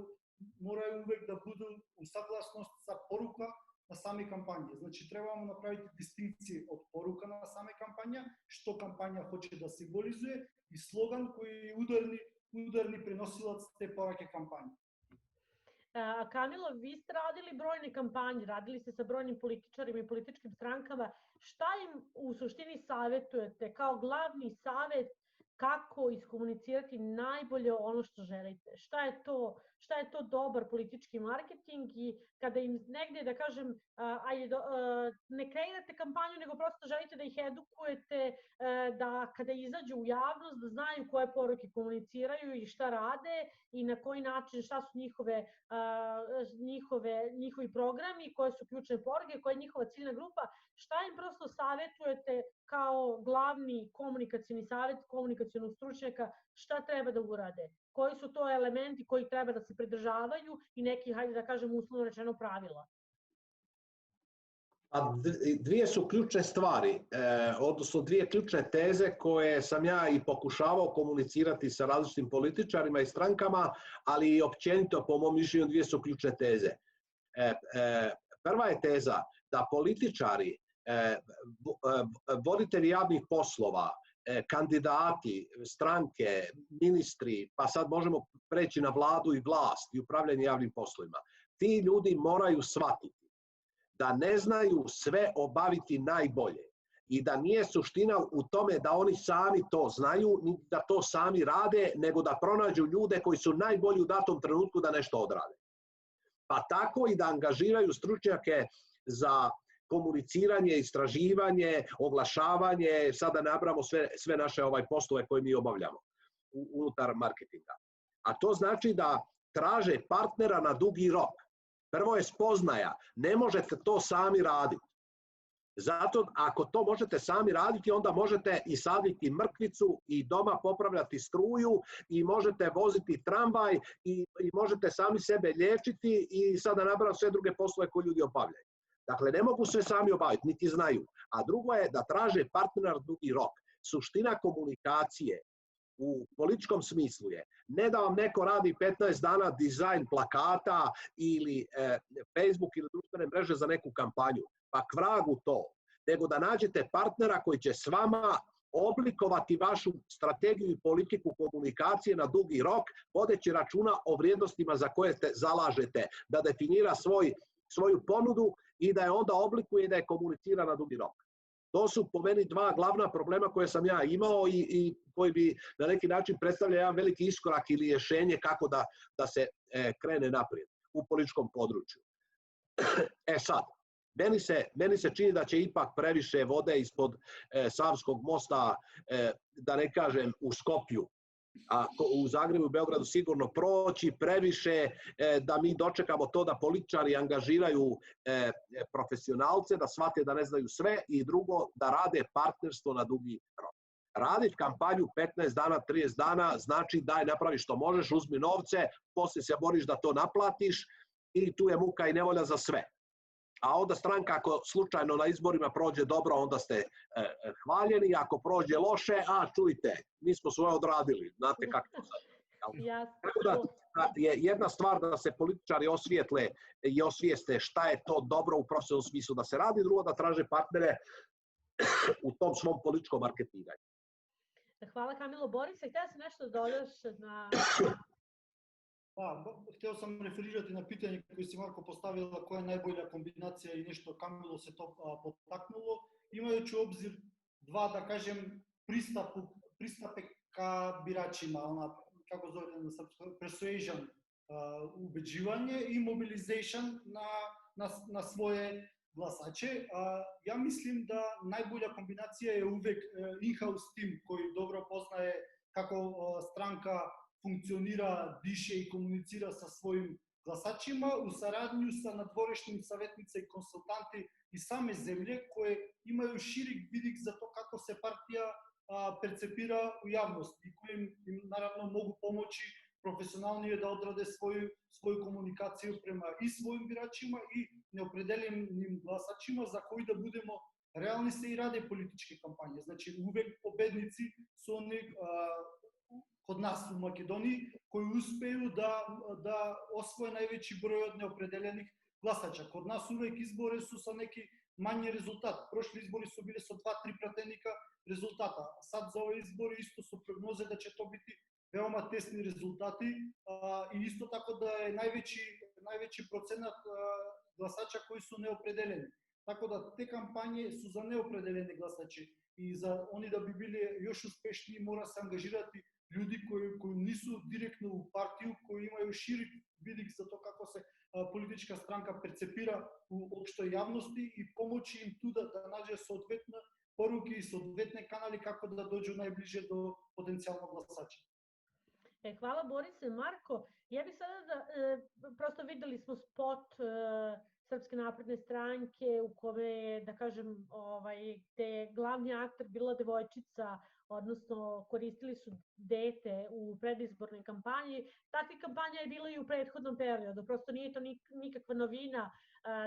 moraju uvek da budu u saglasnost sa poruka na same kampanje. Znači, trebamo napraviti distinkcije od poruka na same kampanja, što kampanja hoće da simbolizuje, i slogan koji je udarni prenosilac te poruke kampanje. Kamilo, vi ste radili brojne kampanje, radili ste sa brojnim političarima i političkim strankama. Šta im u suštini savjetujete kao glavni savjet kako iskomunicirati najbolje ono što želite? Šta je to dobar politički marketing i kada im negdje, da kažem, ne kreirate kampanju, nego prosto želite da ih edukujete, da kada izađu u javnost, da znaju koje poruke komuniciraju i šta rade i na koji način, šta su njihovi programi, koje su ključne poruke, koja je njihova ciljna grupa, šta im prosto savjetujete kao glavni komunikacioni savjet komunikacionog stručnjaka, šta treba da urade? Koji su to elementi koji treba da se pridržavaju i neki, hajde da kažem, uslovno rečeno pravila? Dvije su ključne stvari, odnosno 2 ključne teze koje sam ja i pokušavao komunicirati sa različitim političarima i strankama, ali i općenito, po mom mišljenju, 2 su ključne teze. Prva je teza da političari, voditelji javnih poslova, kandidati, stranke, ministri, pa sad možemo preći na vladu i vlast i upravljanje javnim poslovima. Ti ljudi moraju shvatiti da ne znaju sve obaviti najbolje i da nije suština u tome da oni sami to znaju, ni da to sami rade, nego da pronađu ljude koji su najbolji u datom trenutku da nešto odrade. Pa tako i da angažiraju stručnjake za komuniciranje, istraživanje, oglašavanje, sada nabramo sve naše poslove koje mi obavljamo unutar marketinga. A to znači da traže partnera na dugi rok. Prvo je spoznaja, ne možete to sami raditi. Zato ako to možete sami raditi, onda možete i saditi mrkvicu i doma popravljati struju i možete voziti tramvaj i možete sami sebe liječiti i sada nabramo sve druge poslove koje ljudi obavljaju. Dakle, ne mogu sve sami obaviti, niti znaju. A drugo je da traže partner na dugi rok. Suština komunikacije u političkom smislu je ne da vam neko radi 15 dana dizajn plakata ili Facebook ili društvene mreže za neku kampanju, pa k vragu to, nego da nađete partnera koji će s vama oblikovati vašu strategiju i politiku komunikacije na dugi rok, vodeći računa o vrijednostima za koje se zalažete, da definira svoju ponudu i da je onda oblikuje i da je komunicira na dugi rok. To su po meni dva glavna problema koje sam ja imao i koji bi na neki način predstavlja jedan veliki iskorak ili rješenje kako da se krene naprijed u političkom području. Sad, meni se čini da će ipak previše vode ispod Savskog mosta, da ne kažem u Skopju, a u Zagrebu i Beogradu sigurno proći, previše da mi dočekamo to da političari angažiraju profesionalce, da shvate da ne znaju sve i drugo, da rade partnerstvo na dugi rok. Raditi kampanju 15 dana, 30 dana, znači daj napravi što možeš, uzmi novce, poslije se boriš da to naplatiš i tu je muka i nevolja za sve. A onda stranka ako slučajno na izborima prođe dobro, onda ste hvaljeni, ako prođe loše, čujte, mi smo svoje odradili, znate kako to sad. Tako da je jedna stvar da se političari osvijetle i osvijeste šta je to dobro u profesionalnom smislu da se radi, drugo da traže partnere u tom svom političkom marketinganju. Hvala Kamilo. Borise, htjela si nešto dodaš na... Htio sam referirati na pitanje koje si Marko postavila, koja je najbolja kombinacija i nešto Kamilo se to potaknulo, imajući u obzir dva, da kažem, pristape ka biračima, kako zove na srpskom, persuasion, ubeđivanje i mobilization na svoje glasače. Ja mislim da najbolja kombinacija je uvek in-house tim koji dobro poznaje kako stranka funkcionira, diše i komunicira sa svojim glasačima u saradnju sa nadvorešnim savjetnice i konsultanti iz same zemlje koje imaju širik vidik za to kako se partija percepira u javnosti i koji im naravno mogu pomoći profesionalnije da odrade svoju komunikaciju prema i svojim biračima i neopredeljenim glasačima za koji da budemo realni se i rade političke kampanje. Znači uvek pobednici su oni kod nas u Makedoniji, koji uspeju da osvoje najveći broj od neopredeljenih glasača. Kod nas uvek izbore su sa neki manji rezultat. Prošli izbori su bili sa 2-3 pratenika rezultata. Sad za ove izbore isto su prognoze da će to biti veoma tesni rezultati i isto tako da je najveći procenat glasača koji su neopredeljeni. Tako da te kampanje su za neopredeljene glasače i za oni da bi bili još uspešniji mora se angažirati ljudi koji nisu direktno u partiju, koji imaju širi vidik za to kako se politička stranka percepira u opštoj javnosti i pomoći im tu da nađe soodvetne poruke i soodvetne kanali kako da dođu najbliže do potencijalnog glasača. Hvala Borise. Marko, ja bih sada prosto videli smo spot Srpske napredne stranke u kome je, da kažem, gde je glavni aktor bila devojčica, odnosno koristili su dete u predizbornoj kampanji. Takvih kampanja je bilo i u prethodnom periodu, prosto nije to nikakva novina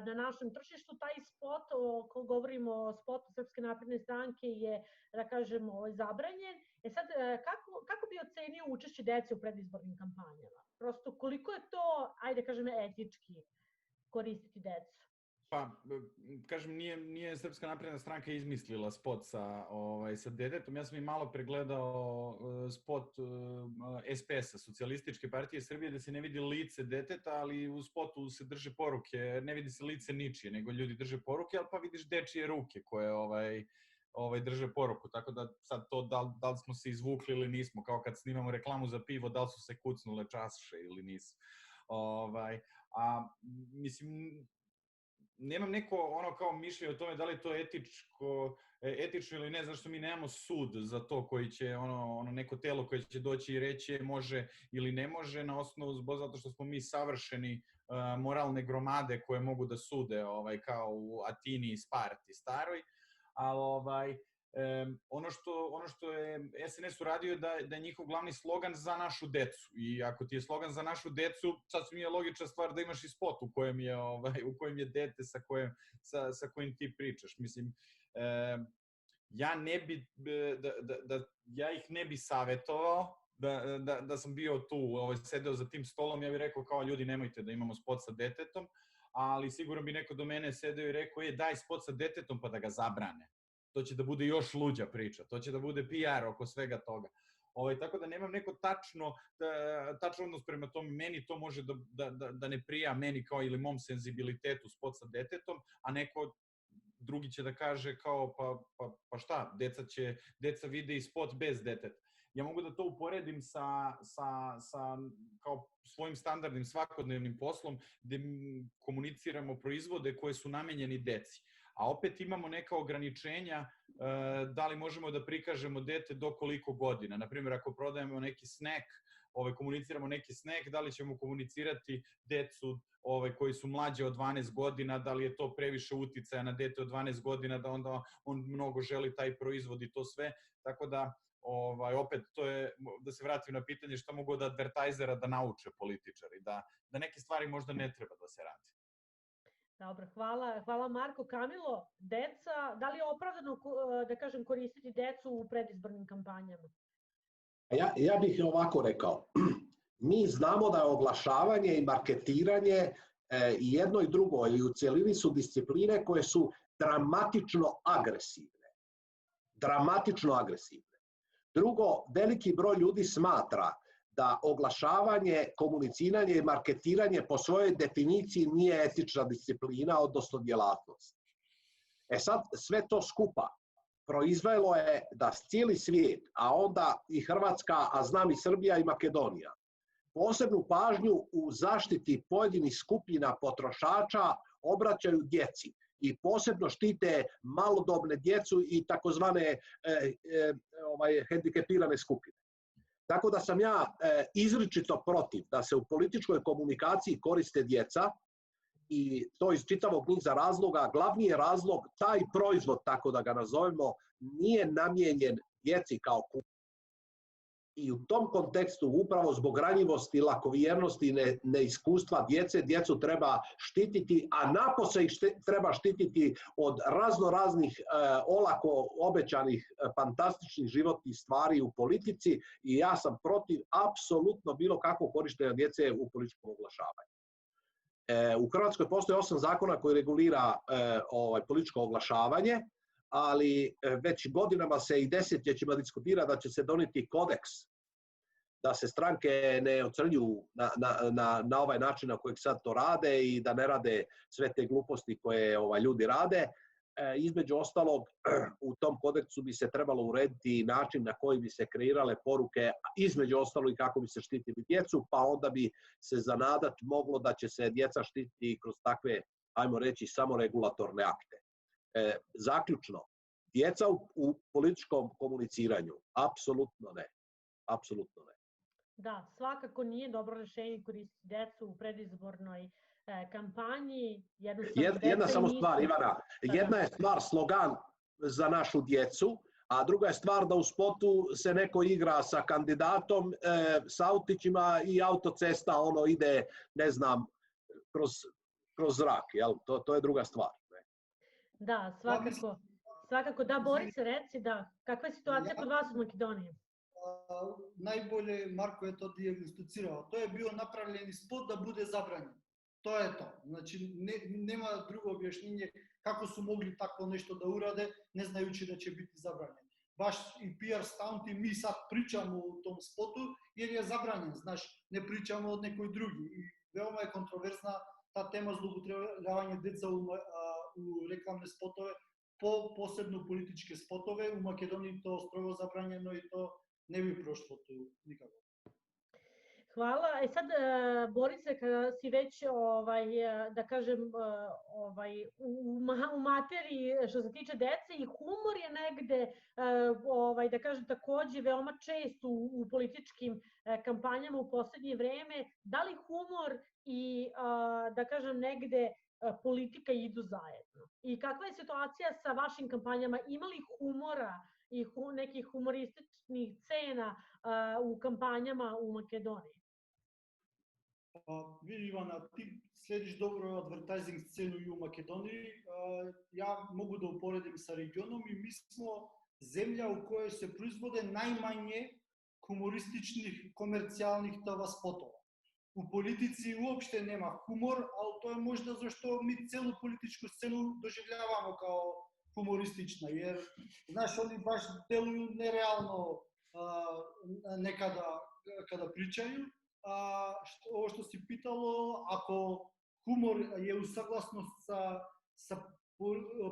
na našem tržištu. Taj spot, ko govorimo o spotu Srpske napredne stranke, je, da kažem, zabranjen. Sad, kako bi ocenio učešće dece u predizbornim kampanjama? Prosto koliko je to, ajde kažem, etički koristiti decu? Pa, kažem, nije Srpska napredna stranka izmislila spot sa detetom. Ja sam i malo pregledao spot SPS-a, Socijalističke partije Srbije, gde se ne vidi lice deteta, ali u spotu se drže poruke, ne vidi se lice ničije, nego ljudi drže poruke, ali pa vidiš dečije ruke koje drže poruku. Tako da sad to da li smo se izvukli ili nismo, kao kad snimamo reklamu za pivo, da li su se kucnule čaše ili nisu. Mislim, nemam neko kao mišljenje o tome da li je to etično ili ne, zašto mi nemamo sud za to koji će, neko telo koje će doći i reći može ili ne može na osnovu zato što smo mi savršeni moralne gromade koje mogu da sude kao u Atini i Sparti staroj, ali ono što je SNS uradio da je njihov glavni slogan za našu decu i ako ti je slogan za našu decu, sasvim je logična stvar da imaš i spot u kojem je dete sa kojim ti pričaš. Mislim, ja ne bi, ja ih ne bi savjetovao, da sam bio tu, sedeo za tim stolom, ja bih rekao kao ljudi nemojte da imamo spot sa detetom, ali sigurno bi neko do mene sedeo i rekao daj spot sa detetom pa da ga zabrane. To će da bude još luđa priča, to će da bude PR oko svega toga. Tako da nemam neko tačno odnos prema tom, meni to može da ne prija meni kao ili mom senzibilitetu spot sa detetom, a neko drugi će da kaže kao pa šta, deca vide i spot bez deteta. Ja mogu da to uporedim sa kao svojim standardnim svakodnevnim poslom gde komuniciramo proizvode koje su namenjeni deci. A opet imamo neka ograničenja da li možemo da prikažemo dete do koliko godina. Naprimjer, ako prodajemo neki snack, komuniciramo neki snack, da li ćemo komunicirati decu koji su mlađe od 12 godina, da li je to previše uticaja na dete od 12 godina, da onda on mnogo želi taj proizvod i to sve. Tako da, opet, to je, da se vratim na pitanje šta mogu od advertajzera da nauče političari, da neke stvari možda ne treba da se radi. Dobro, hvala Marko. Kamilo, deca, da li je opravdano, da kažem, koristiti decu u predizbornim kampanjama? Ja bih ovako rekao. Mi znamo da je oglašavanje i marketiranje i jedno i drugo i u cijelini su discipline koje su dramatično agresivne. Dramatično agresivne. Drugo, veliki broj ljudi smatra da oglašavanje, komuniciranje i marketiranje po svojoj definiciji nije etična disciplina, odnosno djelatnost. Sad, sve to skupa proizvelo je da cijeli svijet, a onda i Hrvatska, a znam i Srbija i Makedonija, posebnu pažnju u zaštiti pojedinih skupina potrošača obraćaju djeci i posebno štite malodobne djecu i takozvane hendikepirane skupine. Tako da sam ja izričito protiv da se u političkoj komunikaciji koriste djeca i to iz čitavog niza razloga. Glavni je razlog taj proizvod, tako da ga nazovemo, nije namijenjen djeci kao kup. I u tom kontekstu, upravo zbog ranjivosti, lakovjernosti i neiskustva djecu treba štititi, a napose ih treba štititi od raznih olako obećanih fantastičnih životnih stvari u politici i ja sam protiv apsolutno bilo kakvog korištenja djece u političkom oglašavanju. U Hrvatskoj postoje 8 zakona koji regulira političko oglašavanje, ali već godinama se i desetljećima diskutira da će se donijeti kodeks, da se stranke ne ocrnjuju na ovaj način na kojeg sad to rade i da ne rade sve te gluposti koje ljudi rade. Između ostalog, u tom kodeksu bi se trebalo urediti način na koji bi se kreirale poruke, između ostalog i kako bi se štitili djecu, pa onda bi se zanadati moglo da će se djeca štititi kroz takve, ajmo reći, samoregulatorne akte. Zaključno, djeca u političkom komuniciranju, apsolutno ne. Apsolutno ne. Da, svakako nije dobro rješenje koristiti djecu u predizbornoj kampanji. Jedna samo stvar, Ivana. Jedna je stvar slogan za našu djecu, a druga je stvar da u spotu se neko igra sa kandidatom, s autićima i autocesta ide, ne znam, kroz zrak. Jel? To je druga stvar. Da, svakako. Da, Boris, reci da. Kakva je situacija kod vas u Makedoniji? Najbolje Marko je to dijagnosticirao. To je bio napravljeni spot da bude zabranjen. To je to. Znači, nema drugo objašnjenje kako su mogli tako nešto da urade, ne znajući da će biti zabranjen. Baš i PR stunt i mi sad pričamo u tom spotu jer je zabranjen, znaš, ne pričamo od nekoj drugi. I veoma je kontroverzna ta tema zloupotrebljavanja deca u reklamne spotove, posebno političke spotove. U Makedoniji to strogo zabranjeno i to ne bi prošlo tu nikako. Hvala. Sad, Borise, kada si već, da kažem, u materiji što se tiče dece i humor je negde, da kažem, takođe veoma često u političkim kampanjama u poslednje vreme. Da li humor i, da kažem, negde politika idu zajedno? I kakva je situacija sa vašim kampanjama? Ima li humora i nekih humorističnih scena u kampanjama u Makedoniji? Vidi, Ivana, ti slediš dobro advertising scenu i u Makedoniji. Ja mogu da uporedim sa regionom i mi smo земја у која се производе најмање хумористичних комерцијалних ТВ спотова. У политици уопште нема хумор, ал тоа е можда зашто ми целу политичку сцену доживljavamo као хумористична, jer знаеш, они баш делуju нереално некада када причају. Ово што си питало, ако хумор е усагласност sa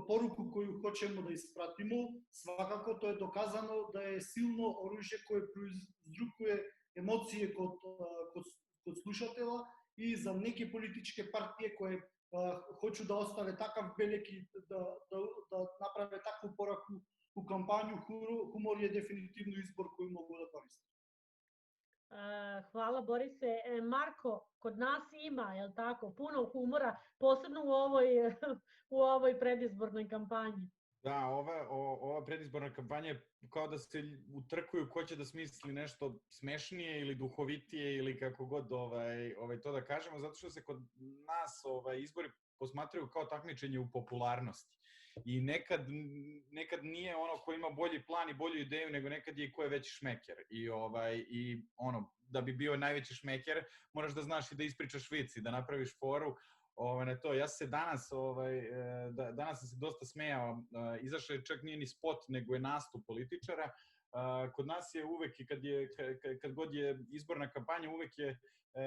poruku koju hoćemo da ispratimo, svakako to je dokazano da je silno oružje koje prouzrukuje emocije kod slušatelja i za neke političke partije koje hoću da ostave takav belek i da naprave takvu poruku u kampanju, humor je definitivno izbor koji mogu da koristim. Hvala Borise. Marko, kod nas ima, je li tako, puno humora, posebno u ovoj predizbornoj kampanji. Da, ova predizborna kampanja je kao da se utrkuju ko će da smisli nešto smešnije ili duhovitije ili kako god to da kažemo, zato što se kod nas izbori posmatraju kao takmičenje u popularnosti. I nekad nije ono ko ima bolji plan i bolju ideju, nego nekad je i ko je veći šmeker. I da bi bio najveći šmeker, moraš da znaš i da ispričaš vic i da napraviš foru na to. Ja se danas sam se dosta smejao, izašao je čak nije ni spot, nego je nastup političara. Kod nas je uvek, i kad god je izborna kampanja, uvek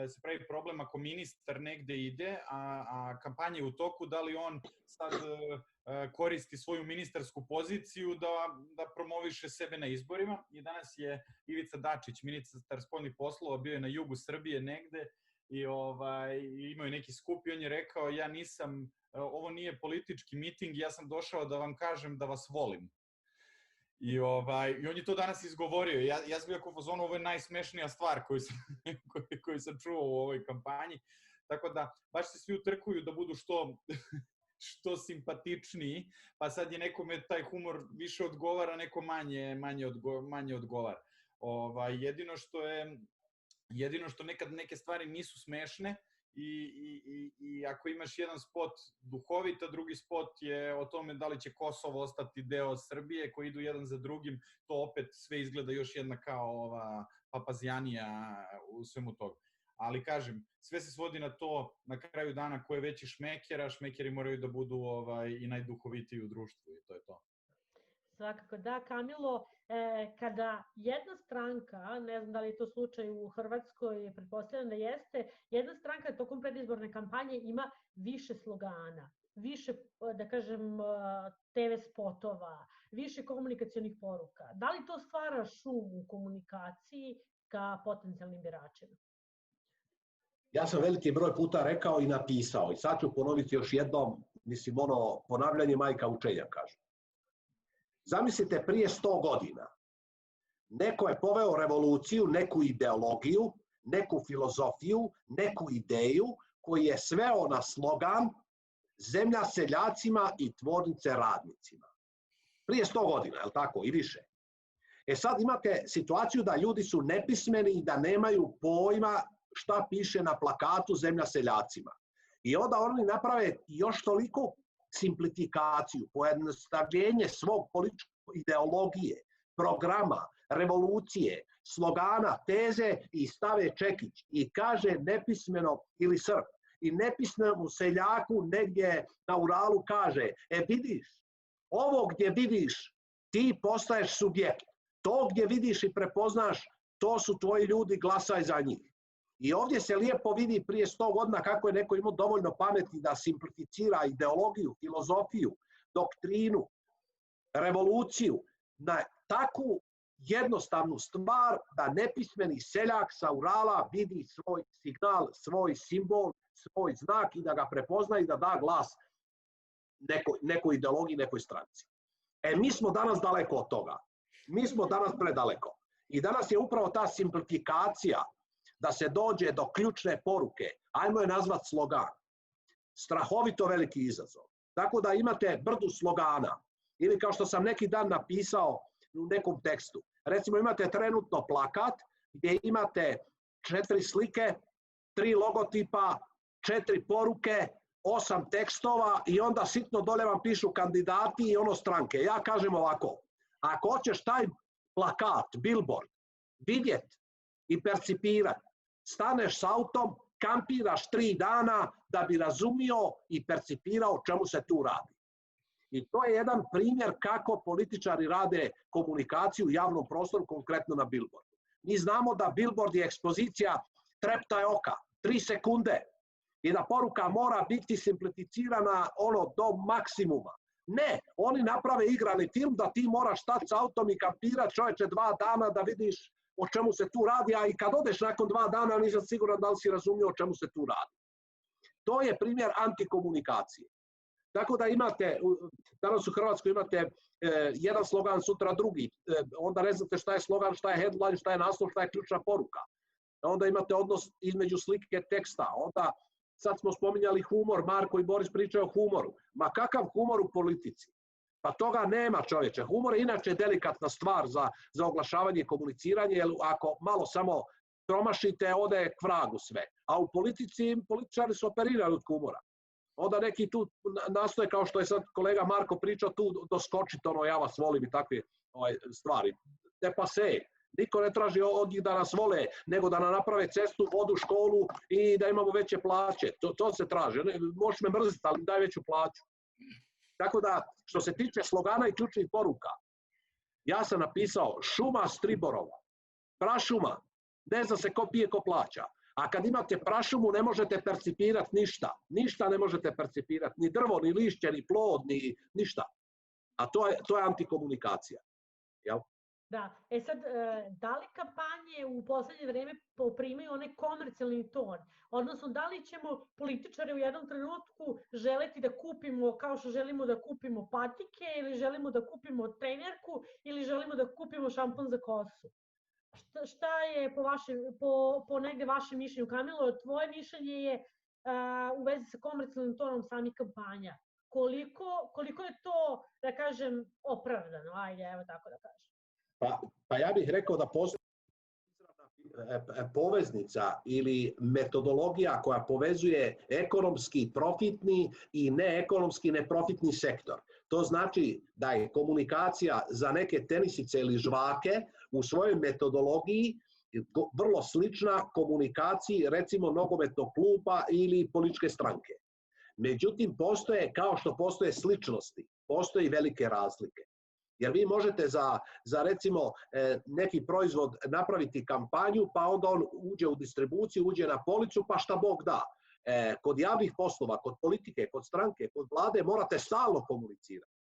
se pravi problem ako ministar negde ide, a kampanja je u toku, da li on sad koristi svoju ministarsku poziciju da promoviše sebe na izborima. I danas je Ivica Dačić, ministar spoljnih poslova, bio je na jugu Srbije negde i imao je neki skup i on je rekao, ovo nije politički miting, ja sam došao da vam kažem da vas volim. I on je to danas izgovorio. Ja sam bio kao fazonu, ovo je najsmešnija stvar koju sam čuo u ovoj kampanji. Tako da, baš se svi utrkuju da budu što simpatičniji, pa sad je nekome taj humor više odgovara, neko manje odgovara. Jedino što nekad neke stvari nisu smešne i ako imaš jedan spot duhovit, a drugi spot je o tome da li će Kosovo ostati deo Srbije, koji idu jedan za drugim, to opet sve izgleda još jedna kao papazjanija u svemu toga. Ali kažem, sve se svodi na to na kraju dana ko je veći šmeker, a šmekeri moraju da budu i najduhovitiji u društvu i to je to. Svakako da, Kamilo, kada jedna stranka, ne znam da li je to slučaj u Hrvatskoj, pretpostavljam da jeste, jedna stranka tokom predizborne kampanje ima više slogana, više, da kažem, TV spotova, više komunikacionih poruka. Da li to stvara šum u komunikaciji ka potencijalnim biračima? Ja sam veliki broj puta rekao i napisao i sad ću ponoviti još jednom, mislim ponavljanje majka učenja kaže. Zamislite prije 100 godina, neko je poveo revoluciju, neku ideologiju, neku filozofiju, neku ideju koji je sveo na slogan zemlja seljacima i tvornice radnicima. Prije 100 godina, je li tako, i više. Sad imate situaciju da ljudi su nepismeni i da nemaju pojma šta piše na plakatu zemlja seljacima. I onda oni naprave još toliko simplifikaciju, pojednostavljenje svog političke ideologije, programa, revolucije, slogana, teze i stave čekić i kaže nepismeno ili Srb. I nepismenom seljaku negdje na Uralu kaže, vidiš, ovo gdje vidiš ti postaješ subjekt, to gdje vidiš i prepoznaš, to su tvoji ljudi, glasaj za njih. I ovdje se lijepo vidi prije 100 godina kako je neko imao dovoljno pameti da simplificira ideologiju, filozofiju, doktrinu, revoluciju na takvu jednostavnu stvar da nepismeni seljak sa Urala vidi svoj signal, svoj simbol, svoj znak i da ga prepozna i da da glas nekoj ideologiji, nekoj stranci. Mi smo danas daleko od toga. Mi smo danas predaleko. I danas je upravo ta simplifikacija da se dođe do ključne poruke, ajmo je nazvati slogan, strahovito veliki izazov. Tako da imate brdu slogana, ili kao što sam neki dan napisao u nekom tekstu, recimo imate trenutno plakat gdje imate 4 slike, 3 logotipa, 4 poruke, 8 tekstova i onda sitno dole vam pišu kandidati i stranke. Ja kažem ovako, Ako hoćeš taj plakat, billboard, vidjet i percipirat, staneš s autom, kampiraš 3 dana da bi razumio i percipirao o čemu se tu radi. I to je jedan primjer kako političari rade komunikaciju u javnom prostoru, konkretno na billboardu. Mi znamo da billboard je ekspozicija treptaj oka, 3 sekunde, i da poruka mora biti simplificirana do maksimuma. Ne, oni naprave igrani film da ti moraš stati s autom i kampirat, čovječe, 2 dana da vidiš o čemu se tu radi, a i kad odeš nakon 2 dana nisam siguran da li si razumio o čemu se tu radi. To je primjer antikomunikacije. Tako da imate, danas u Hrvatskoj imate jedan slogan, sutra drugi, onda ne znate šta je slogan, šta je headline, šta je naslov, šta je ključna poruka. Onda imate odnos između slike i teksta, onda sad smo spominjali humor, Marko i Boris pričaju o humoru. Ma kakav humor u politici? Pa toga nema, čovječe. Humor je inače delikatna stvar za oglašavanje i komuniciranje, jer ako malo samo promašite, ode k vragu sve. A u politici, političari su operirali od humora. Onda neki tu nastoje, kao što je sad kolega Marko pričao, tu doskočiti, ja vas volim i takve stvari. Ne pa se. Niko ne traži od njih da nas vole, nego da nam naprave cestu, vodu, školu i da imamo veće plaće. To se traži. Možeš me mrziti, ali daj veću plaću. Tako da, što se tiče slogana i ključnih poruka, ja sam napisao šuma Striborova, prašuma, ne zna se ko pije, ko plaća. A kad imate prašumu, ne možete percipirati ništa. Ništa ne možete percipirati, ni drvo, ni lišće, ni plod, ni ništa. A to je antikomunikacija. Jel? Da, sad, da li kampanje u poslednje vreme poprimaju onaj komercijalni ton? Odnosno, da li ćemo političare u jednom trenutku želeti da kupimo kao što želimo da kupimo patike, ili želimo da kupimo trenerku, ili želimo da kupimo šampon za kosu? Šta je po negde vašem mišljenju, Kamilo? Tvoje mišljenje je u vezi sa komercijalnim tonom samih kampanja. Koliko je to, da kažem, opravdano? Ajde, evo tako da kažem. Pa ja bih rekao da postoji poveznica ili metodologija koja povezuje ekonomski profitni i neekonomski neprofitni sektor. To znači da je komunikacija za neke tenisice ili žvake u svojoj metodologiji vrlo slična komunikaciji recimo nogometnog kluba ili političke stranke. Međutim, postoje, kao što postoje sličnosti, postoje i velike razlike. Jer vi možete za recimo neki proizvod napraviti kampanju, pa onda on uđe u distribuciju, uđe na policu, pa šta Bog da. Kod javnih poslova, kod politike, kod stranke, kod vlade morate stalno komunicirati.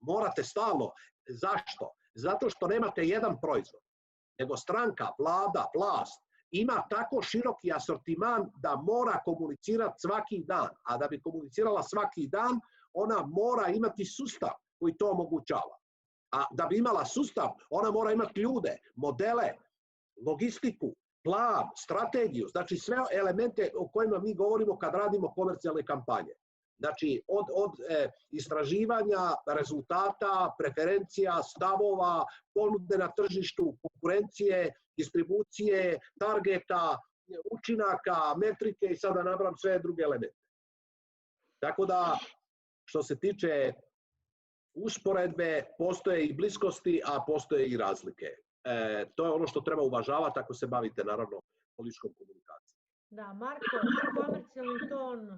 Morate stalno. Zašto? Zato što nemate jedan proizvod, nego stranka, vlada, vlast ima tako široki asortiman da mora komunicirati svaki dan. A da bi komunicirala svaki dan, ona mora imati sustav koji to omogućava. A da bi imala sustav, ona mora imati ljude, modele, logistiku, plan, strategiju, znači sve elemente o kojima mi govorimo kad radimo komercijalne kampanje. Znači od istraživanja, rezultata, preferencija, stavova, ponude na tržištu, konkurencije, distribucije, targeta, učinaka, metrike i sada nabram sve druge elemente. Tako da, što se tiče usporedbe, postoje i bliskosti, a postoje i razlike. To je ono što treba uvažavati ako se bavite, naravno, političkom komunikacijom. Da, Marko, komercijalni ton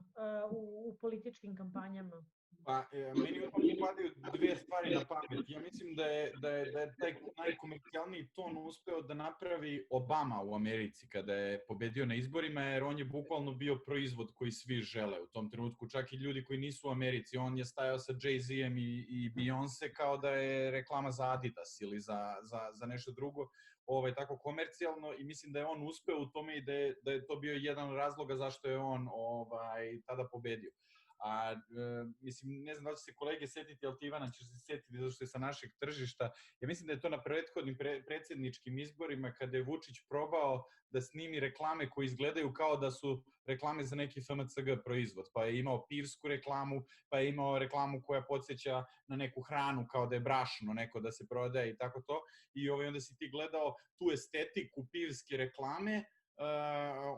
u političkim kampanjama. Pa, meni odmah padaju 2 stvari na pamet. Ja mislim da je taj najkomercijalniji ton uspeo da napravi Obama u Americi kada je pobedio na izborima, jer on je bukvalno bio proizvod koji svi žele u tom trenutku, čak i ljudi koji nisu u Americi. On je stajao sa Jay-Z-em i Beyoncé kao da je reklama za Adidas ili za nešto drugo, tako komercijalno, i mislim da je on uspeo u tome i da je to bio jedan od razloga zašto je on tada pobedio. Mislim, ne znam da će se kolege setiti, ali ti, Ivana, ćeš se setiti zato što je sa našeg tržišta. Ja mislim da je to na prethodnim predsjedničkim izborima kada je Vučić probao da snimi reklame koje izgledaju kao da su reklame za neki FMCG proizvod. Pa je imao pivsku reklamu, pa je imao reklamu koja podsjeća na neku hranu kao da je brašno neko da se prodaje i tako to. I onda si ti gledao tu estetiku pivske reklame,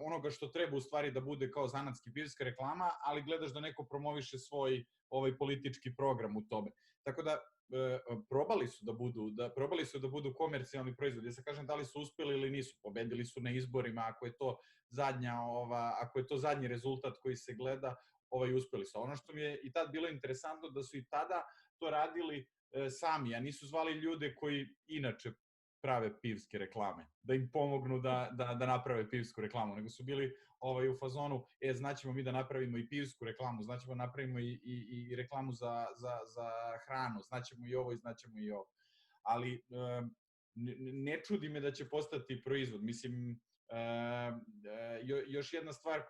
onoga što treba u stvari da bude kao zanatski pivska reklama, ali gledaš da neko promoviše svoj politički program u tome. Tako da, probali su da budu komercijalni proizvod. Ja se kažem da li su uspeli ili nisu, pobedili su na izborima, ako je to zadnji rezultat koji se gleda, uspeli su. Ono što mi je i tad bilo interesantno da su i tada to radili sami, a nisu zvali ljude koji inače prave pivske reklame, da im pomognu da naprave pivsku reklamu, nego su bili u fazonu, znaćemo mi da napravimo i pivsku reklamu, znaćemo da napravimo i reklamu za hranu, znaćemo i ovo i znaćemo i ovo. Ali ne čudi me da će postati proizvod. Mislim, još jedna stvar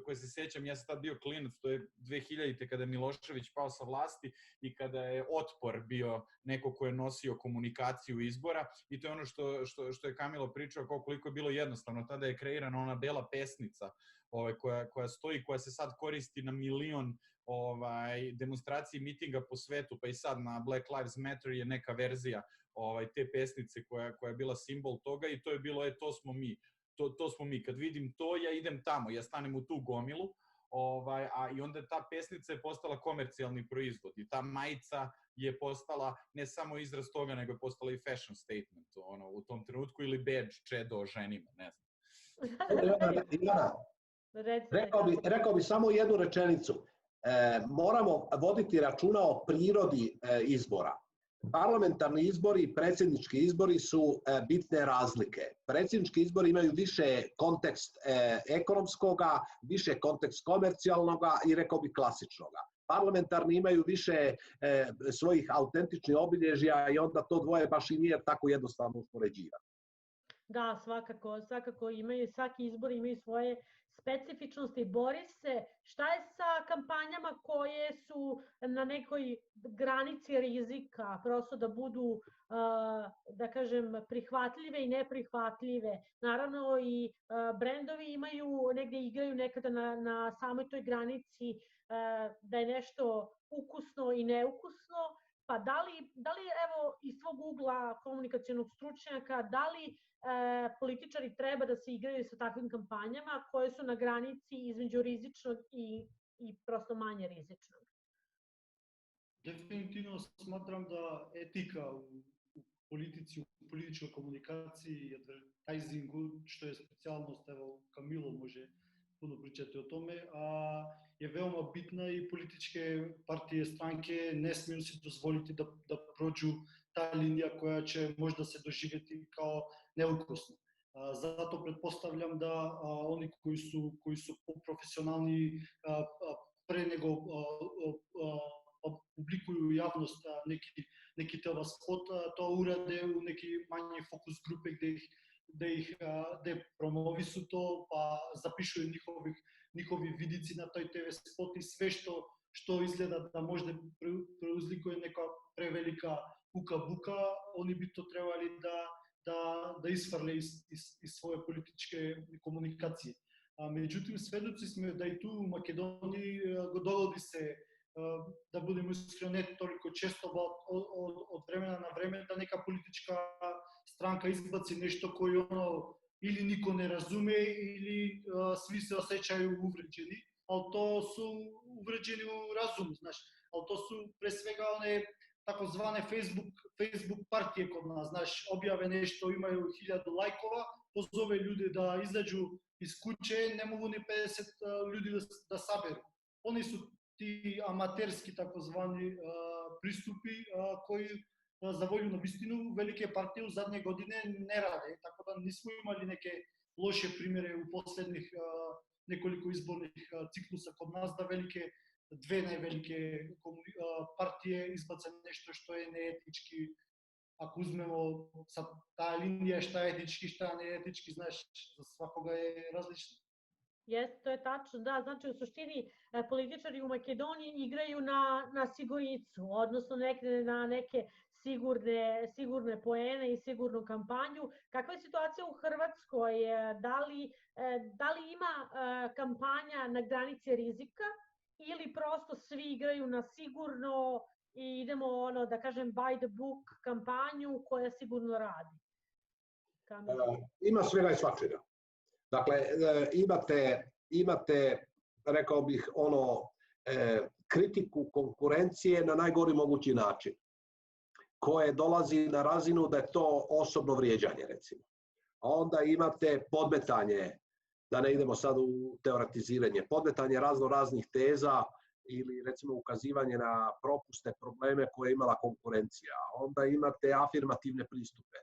koja se sećam, ja sam tad bio klinac, to je 2000. kada je Milošević pao sa vlasti i kada je Otpor bio neko ko je nosio komunikaciju izbora, i to je ono što je Kamilo pričao, koliko je bilo jednostavno. Tada je kreirana ona bela pesnica koja stoji, koja se sad koristi na milion demonstracije i mitinga po svetu, pa i sad na Black Lives Matter je neka verzija te pesnice koja je bila simbol toga, i to je bilo, to smo mi. To smo mi. Kad vidim to, ja idem tamo, ja stanem u tu gomilu, i onda ta pesnica je postala komercijalni proizvod i ta majica je postala ne samo izraz toga, nego je postala i fashion statement u tom trenutku, ili badge Čedo o ženima, ne znam. Ivana, rekao bi samo jednu rečenicu. Moramo voditi računa o prirodi izbora. Parlamentarni izbori i predsjednički izbori su bitne razlike. Predsjednički izbori imaju više kontekst ekonomskoga, više kontekst komercijalnoga i rekao bi klasičnoga. Parlamentarni imaju više svojih autentičnih obilježja i onda to dvoje baš i nije tako jednostavno uspoređivati. Da, svakako imaju, svaki izbor imaju svoje specifičnosti. Boris, šta je sa kampanjama koje su na nekoj granici rizika, prosto da budu, da kažem, prihvatljive i neprihvatljive? Naravno i brendovi negde igraju nekada na samoj toj granici da je nešto ukusno i neukusno, pa da li evo iz svog ugla komunikacionog stručnjaka, da li političari treba da se igraju sa takvim kampanjama koje su na granici između rizičnog i prosto manje rizičnog? Definitivno smatram da etika u politici, u političkoj komunikaciji i advertisingu, što je specijalnost, evo Kamilo može puno pričati o tome, je veoma bitna i političke partije, stranke ne smiju si dozvoliti da prođu ta linija koja će možda se doživjeti kao neukusno. Zato pretpostavljam da oni koji su profesionalni pre nego publikuju u javnost neki TV spot, to urade u neki manji fokus grupe gde promovisu to, pa zapišu njihovi vidici na toj TV spot i sve što izgleda da možda preuzlikuje neka prevelika buka, oni bi to trebali da isfrle iz svoje političke komunikacije. Međutim, svedoci smo da i tu u Makedoniji dogodi se, da budemo iskreni, ne toliko često, od vremena na vreme, da neka politička stranka izbaci nešto koje ili niko ne razume ili svi se osjećaju uvređeni, ali to su uvređeni u razumu, znaš, ali to su pre svega one takozvane Facebook partije kod nas, znaš, objave nešto, imaju 1000 lajkova, pozove ljude da izađu iz kuće, ne mogu ni 50 ljudi da saberu. Oni su ti amaterski takozvani pristupi koji za volju na istinu velike partije u zadnje godine ne rade, tako da nismo imali neke loše primjere u poslednjih nekoliko izbornih ciklusa kod nas, da dve najvelike partije izbace nešto što je neetički. Ako uzmemo sad ta linija šta je etički, šta je neetički, znaš, za svakoga je različno. Jeste, to je tačno, da, znači u suštini političari u Makedoniji igraju na sigurnicu, odnosno na neke sigurne poene i sigurnu kampanju. Kakva je situacija u Hrvatskoj? Da li ima kampanja na granici rizika ili prosto svi igraju na sigurno i idemo, da kažem, by the book kampanju koja sigurno radi? Ima svega i svačega. Dakle, imate, rekao bih, kritiku konkurencije na najgori mogući način, koje dolazi na razinu da je to osobno vrijeđanje, recimo. A onda imate podmetanje, da ne idemo sad u teoretiziranje, podmetanje raznih teza ili recimo ukazivanje na propuste, probleme koje je imala konkurencija. Onda imate afirmativne pristupe,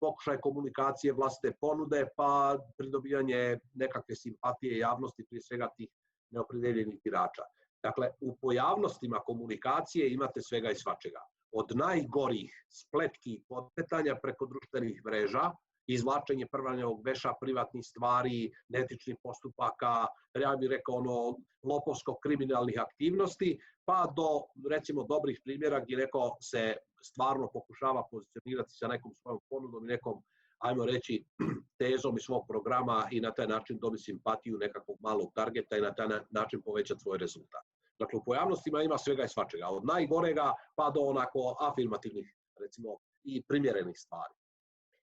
pokušaj komunikacije vlastite ponude, pa pridobivanje nekakve simpatije javnosti, prije svega tih neopredeljenih birača. Dakle, u pojavnostima komunikacije imate svega i svačega. Od najgorih spletki i podmetanja preko društvenih mreža, izvlačenje prljavog veša, privatnih stvari, neetičnih postupaka, ja bih rekao lopovsko-kriminalnih aktivnosti, pa do recimo dobrih primjera gdje neko se stvarno pokušava pozicionirati sa nekom svojom ponudom i nekom, ajmo reći, tezom iz svog programa i na taj način dobi simpatiju nekakvog malog targeta i na taj način povećati svoj rezultat. Dakle, u pojavnostima ima svega i svačega, od najgorega pa do onako afirmativnih, recimo, i primjerenih stvari.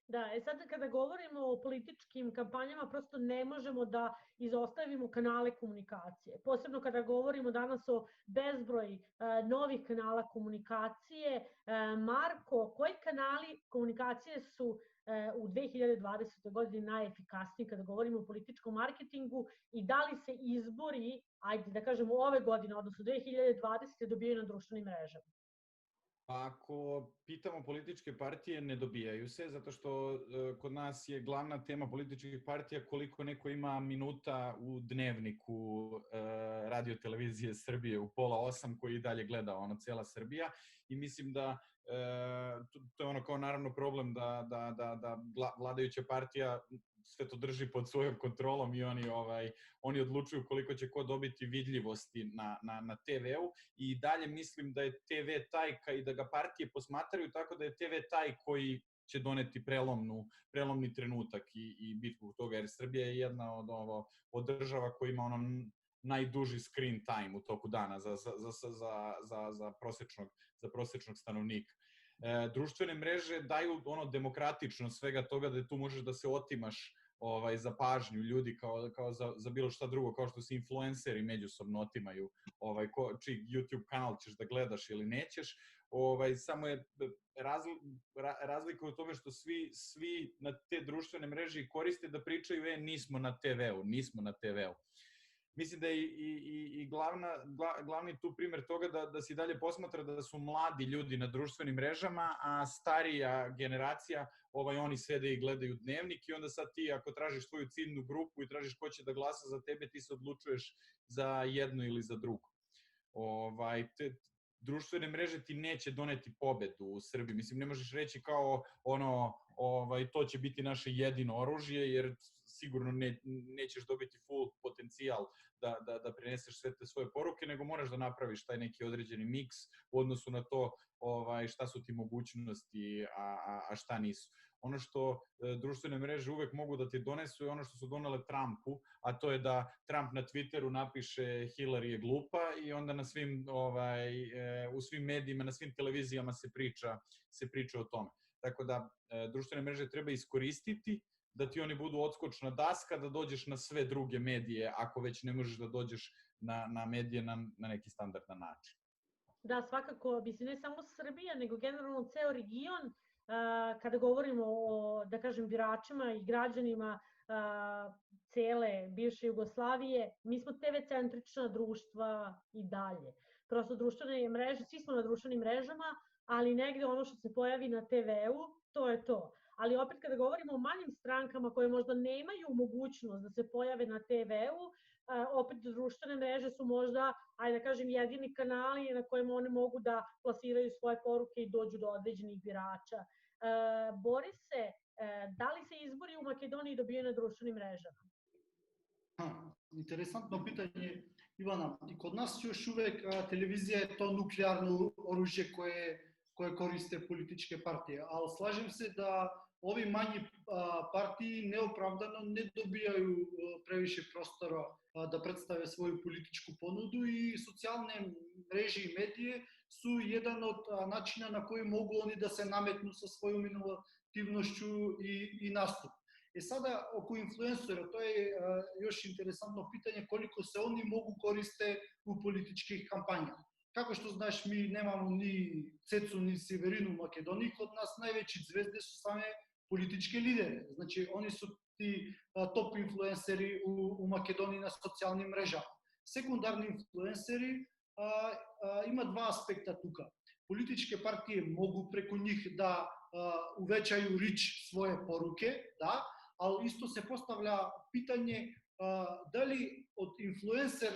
Da, sad kada govorimo o političkim kampanjama, prosto ne možemo da izostavimo kanale komunikacije. Posebno kada govorimo danas o bezbroj novih kanala komunikacije. Marko, koji kanali komunikacije su u 2020. godini najefikasniji kada govorimo o političkom marketingu i da li se izbori, ajde da kažemo ove godine, odnosno 2020. dobijaju na društvenim mrežama? Ako pitamo političke partije, ne dobijaju se, zato što kod nas je glavna tema političkih partija koliko neko ima minuta u dnevniku Radio televizije Srbije u 7:30 koji i dalje gleda cijela Srbija i mislim da to je kao naravno problem da vladajuća partija sve to drži pod svojom kontrolom i oni odlučuju koliko će ko dobiti vidljivosti na TV-u i dalje mislim da je TV taj i da ga partije posmatraju tako da je TV taj koji će doneti prelomni trenutak i bitku toga, jer Srbija je jedna od država koja ima najduži screen time u toku dana za prosječnog stanovnika. Društvene mreže daju demokratično svega toga da tu možeš da se otimaš za pažnju ljudi kao za bilo šta drugo, kao što se influenceri međusobno otimaju, čiji YouTube kanal ćeš da gledaš ili nećeš. Samo je razlika u tome što svi na te društvene mreže koriste da pričaju nismo na TV-u. Mislim da je i glavni tu primjer toga da se dalje posmatra da su mladi ljudi na društvenim mrežama, a starija generacija, oni sede i gledaju dnevnik i onda sad ti ako tražiš svoju ciljnu grupu i tražiš ko će da glasa za tebe, ti se odlučuješ za jedno ili za drugo. Te društvene mreže ti neće doneti pobedu u Srbiji. Mislim, ne možeš reći kao to će biti naše jedino oružje, jer sigurno nećeš dobiti full potencijal da preneseš sve te svoje poruke, nego moraš da napraviš taj neki određeni miks u odnosu na to šta su ti mogućnosti, a šta nisu. Ono što društvene mreže uvek mogu da ti donesu je ono što su donele Trumpu, a to je da Trump na Twitteru napiše Hillary je glupa i onda u svim medijima, na svim televizijama se priča o tome. Tako da društvene mreže treba iskoristiti da ti oni budu odskočna daska, da dođeš na sve druge medije, ako već ne možeš da dođeš na medije na neki standardan način. Da, svakako, mislim, ne samo Srbija, nego generalno ceo region, kada govorimo o, da kažem, biračima i građanima cele bivše Jugoslavije, mi smo TV-centrična društva i dalje. Prosto društvene mreže, svi smo na društvenim mrežama, ali negde ono što se pojavi na TV-u, to je to. Ali opet kada govorimo o manjim strankama koje možda nemaju mogućnost da se pojave na TV-u, opet društvene mreže su možda, ajde da kažem, jedini kanali na kojima oni mogu da plasiraju svoje poruke i dođu do određenih birača. Borise, da li se izbori u Makedoniji dobijaju na društvenim mrežama? Interesantno pitanje, Ivana. I kod nas još uvek televizija je to nuklearno oružje koje koriste političke partije, ali slažem se da ovi manji partiji neopravdano ne dobijaju previše prostora da predstave svoju političku ponudu i socijalne mreže i medije su jedan od načina na koji mogu oni da se nametnu sa svojom inovativnošću i nastup. Sada oko influencera, to je još interesantno pitanje koliko se oni mogu koriste u političkih kampanja. Kako što znaš, mi nemamo ni Cecu, ni Severinu u Makedoniji, kod nas najveći zvezde su same političke lidere. Znači, oni su ti top influenceri u Makedoniji na socijalnim mrežama. Sekundarni influenceri ima dva aspekta tuka. Političke partije mogu preko njih da uvećaju rič svoje poruke, da, ali isto se postavlja pitanje da li od influencer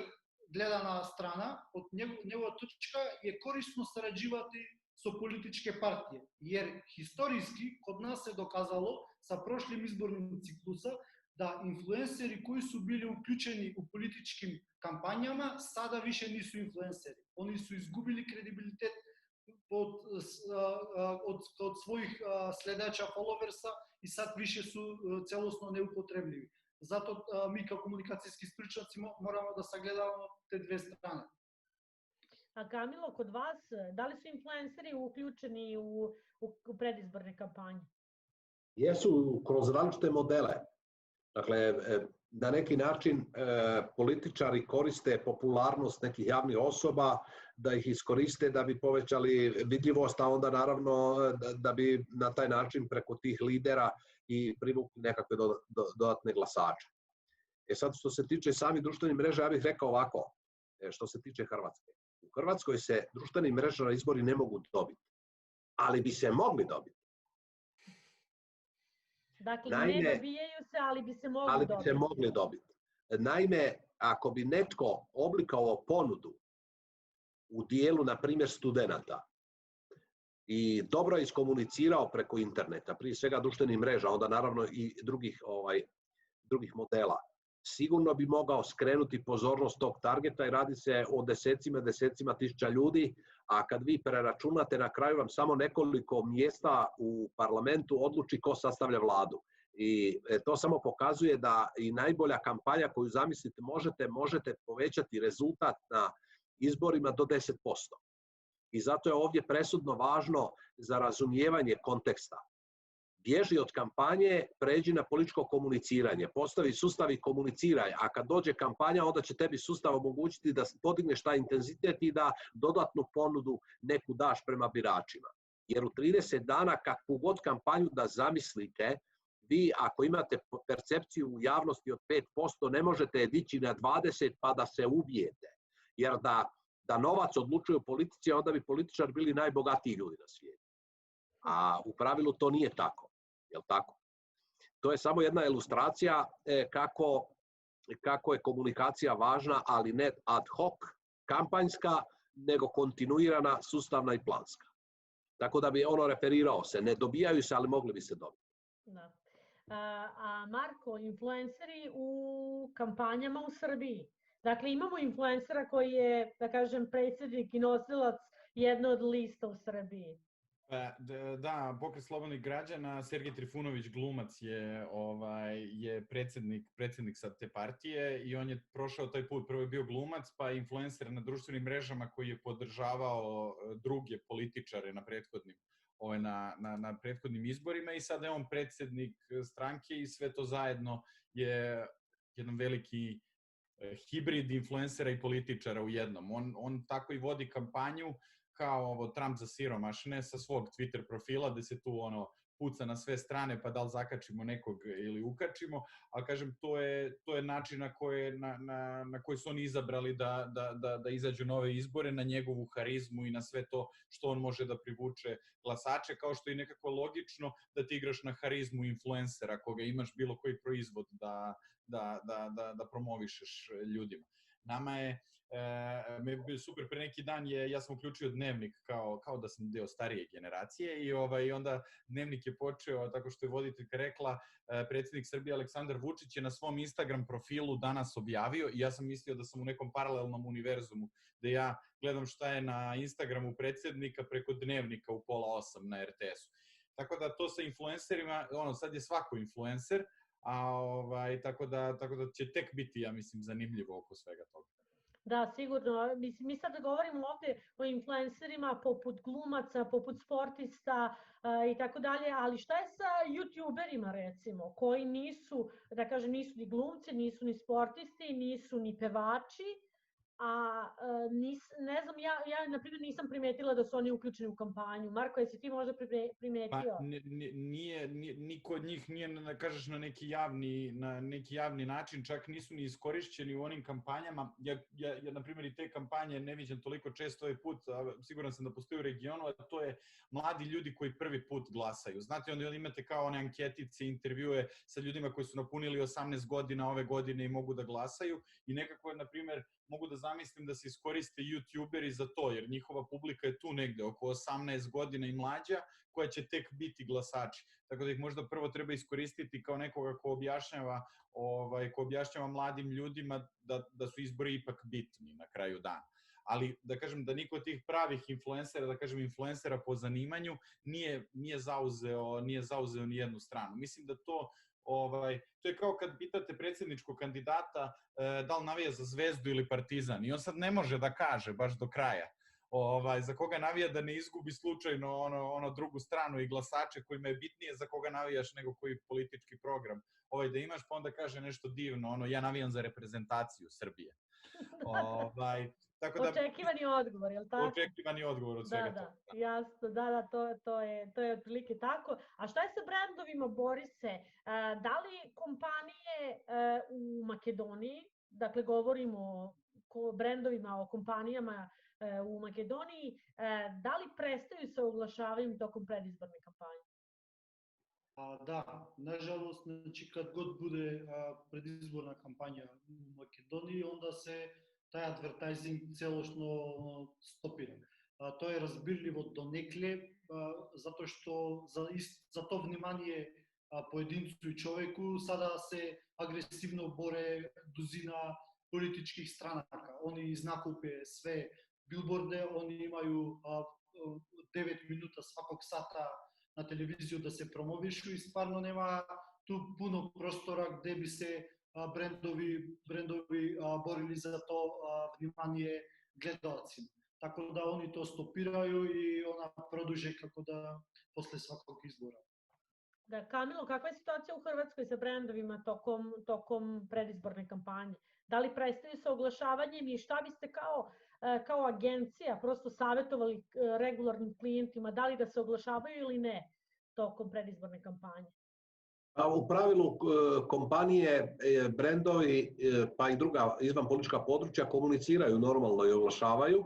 gledana strana, od njegova točka je korisno sarađivati sa političke partije. Jer historijski kod nas se dokazalo sa prošlim izbornim ciklusa da influenceri koji su bili uključeni u političkim kampanjama sada više nisu influenceri. Oni su izgubili kredibilitet od svojih sledača, followersa i sad više su celosno neupotrebljivi. Zato mi kao komunikacijski stručnjaci moramo da sagledavamo te dve strane. A Kamilo, kod vas, da li su influenceri uključeni u predizborne kampanje? Jesu kroz različite modele. Dakle, na neki način političari koriste popularnost nekih javnih osoba da ih iskoriste da bi povećali vidljivost, a onda naravno da bi na taj način preko tih lidera i privukli nekakve dodatne glasače. Sad, što se tiče samih društvenih mreža, ja bih rekao ovako, što se tiče Hrvatske. U Hrvatskoj se društveni mreža na izbori ne mogu dobiti, ali bi se mogli dobiti. Dakle, ne dobijaju se, ali bi se mogli dobiti. Naime, ako bi netko oblikovao ponudu u dijelu, na primjer, studenata i dobro iskomunicirao preko interneta, prije svega društvenih mreža, onda naravno i drugih modela, sigurno bi mogao skrenuti pozornost tog targeta i radi se o desecima tisuća ljudi, a kad vi preračunate, na kraju vam samo nekoliko mjesta u parlamentu odluči ko sastavlja vladu. I to samo pokazuje da i najbolja kampanja koju zamislite možete povećati rezultat na izborima do 10%. I zato je ovdje presudno važno za razumijevanje konteksta. Bježi od kampanje, pređi na političko komuniciranje, postavi sustav i komuniciraj, a kad dođe kampanja, onda će tebi sustav omogućiti da podigneš taj intenzitet i da dodatnu ponudu neku daš prema biračima. Jer u 30 dana, kakvu god kampanju da zamislite, vi ako imate percepciju u javnosti od 5%, ne možete je dići na 20 pa da se ubijete. Jer da novac odlučuje u politici, onda bi političari bili najbogatiji ljudi na svijetu. A u pravilu to nije tako. Jel tako? To je samo jedna ilustracija kako je komunikacija važna, ali ne ad hoc, kampanjska, nego kontinuirana, sustavna i planska. Tako da bi ono referirao se. Ne dobijaju se, ali mogli bi se dobiti. Da. A Marko, influenceri u kampanjama u Srbiji. Dakle, imamo influencera koji je, da kažem, predsjednik i nosilac jedne od lista u Srbiji. Da, Pokret slobodnih građana, Sergej Trifunović, glumac, je predsjednik sad te partije i on je prošao taj put, prvo je bio glumac, pa influencer na društvenim mrežama koji je podržavao druge političare na prethodnim izborima i sada je on predsjednik stranke i sve to zajedno je jedan veliki hibrid influencera i političara u jednom. On tako i vodi kampanju kao Trump za siromašne sa svog Twitter profila, gde se tu puca na sve strane, pa da li zakačimo nekog ili ukačimo, ali kažem, to je način na koji su oni izabrali da izađu na ove izbore, na njegovu harizmu i na sve to što on može da privuče glasače, kao što je nekako logično da ti igraš na harizmu influencera, koga imaš bilo koji proizvod da promovišeš ljudima. Nama je super, pre neki dan ja sam uključio Dnevnik kao da sam deo starije generacije i onda Dnevnik je počeo tako što je voditeljka rekla predsjednik Srbije Aleksandar Vučić je na svom Instagram profilu danas objavio i ja sam mislio da sam u nekom paralelnom univerzumu da ja gledam šta je na Instagramu predsjednika preko Dnevnika u 7:30 na RTS-u. Tako da to sa influencerima, sad je svako influencer, tako da će tek biti, ja mislim, zanimljivo oko svega toga. Da, sigurno. Mislim, mi sad govorimo ovde o influencerima poput glumaca, poput sportista i tako dalje, ali šta je sa youtuberima recimo, koji nisu, da kažem, nisu ni glumci, nisu ni sportisti, nisu ni pevači, ne znam, ja na primjer nisam primetila da su oni uključeni u kampanju. Marko, jesi ti možda primetio? Niko od njih nije, da kažeš, na neki javni način, čak nisu ni iskorišćeni u onim kampanjama. Ja na primjer, i te kampanje ne viđam toliko često ovaj put, siguran sam da postoji u regionu, a to je mladi ljudi koji prvi put glasaju. Znate, onda imate kao one anketice, intervjue sa ljudima koji su napunili 18 godina ove godine i mogu da glasaju i nekako, na primjer, mogu da zamislim da se iskoriste youtuberi za to, jer njihova publika je tu negde, oko 18 godina i mlađa, koja će tek biti glasači. Tako da ih možda prvo treba iskoristiti kao nekoga ko objašnjava mladim ljudima da su izbori ipak bitni na kraju dana. Ali da kažem da niko od tih pravih influencera, da kažem influencera po zanimanju, nije zauzeo ni jednu stranu. Mislim da to je kao kad pitate predsjedničkog kandidata da li navija za Zvezdu ili Partizan i on sad ne može da kaže baš do kraja za koga navija da ne izgubi slučajno ono drugu stranu i glasače kojima je bitnije za koga navijaš nego koji politički program da imaš, pa onda kaže nešto divno, ja navijam za reprezentaciju Srbije. Očekivani odgovor, je li tako? Očekivani odgovor od svega toga. Jasno, to je otprilike tako. A šta je sa brendovima, Borise? Da li kompanije u Makedoniji, dakle govorimo o brendovima, o kompanijama u Makedoniji, da li prestaju sa oglašavanjem tokom predizborne kampanje? Да, нажалост, значи кад год буде предизборна кампања у Македонија, онда се тај адвертајзинг целосно стопира. Тоа е разбирливо донекле, затоа што за то внимание поединцу и човеку сада се агресивно боре дузина политичких странака. Они изнакупе све билборде, они имају 9 минута сваког сата на телевизију да се промовишу и стварно нема ту пуно простора где би се брендови борили за то внимание гледалци. Тако да они то стопирају и она продуже како да после сваког избора. Da, Kamilo, kakva je situacija u Hrvatskoj sa brendovima tokom predizborne kampanje? Da li prestaju sa oglašavanjem i šta biste kao agencija prosto savjetovali regularnim klijentima, da li da se oglašavaju ili ne tokom predizborne kampanje? U pravilu kompanije, brendovi pa i druga izvanpolitička područja komuniciraju normalno i oglašavaju.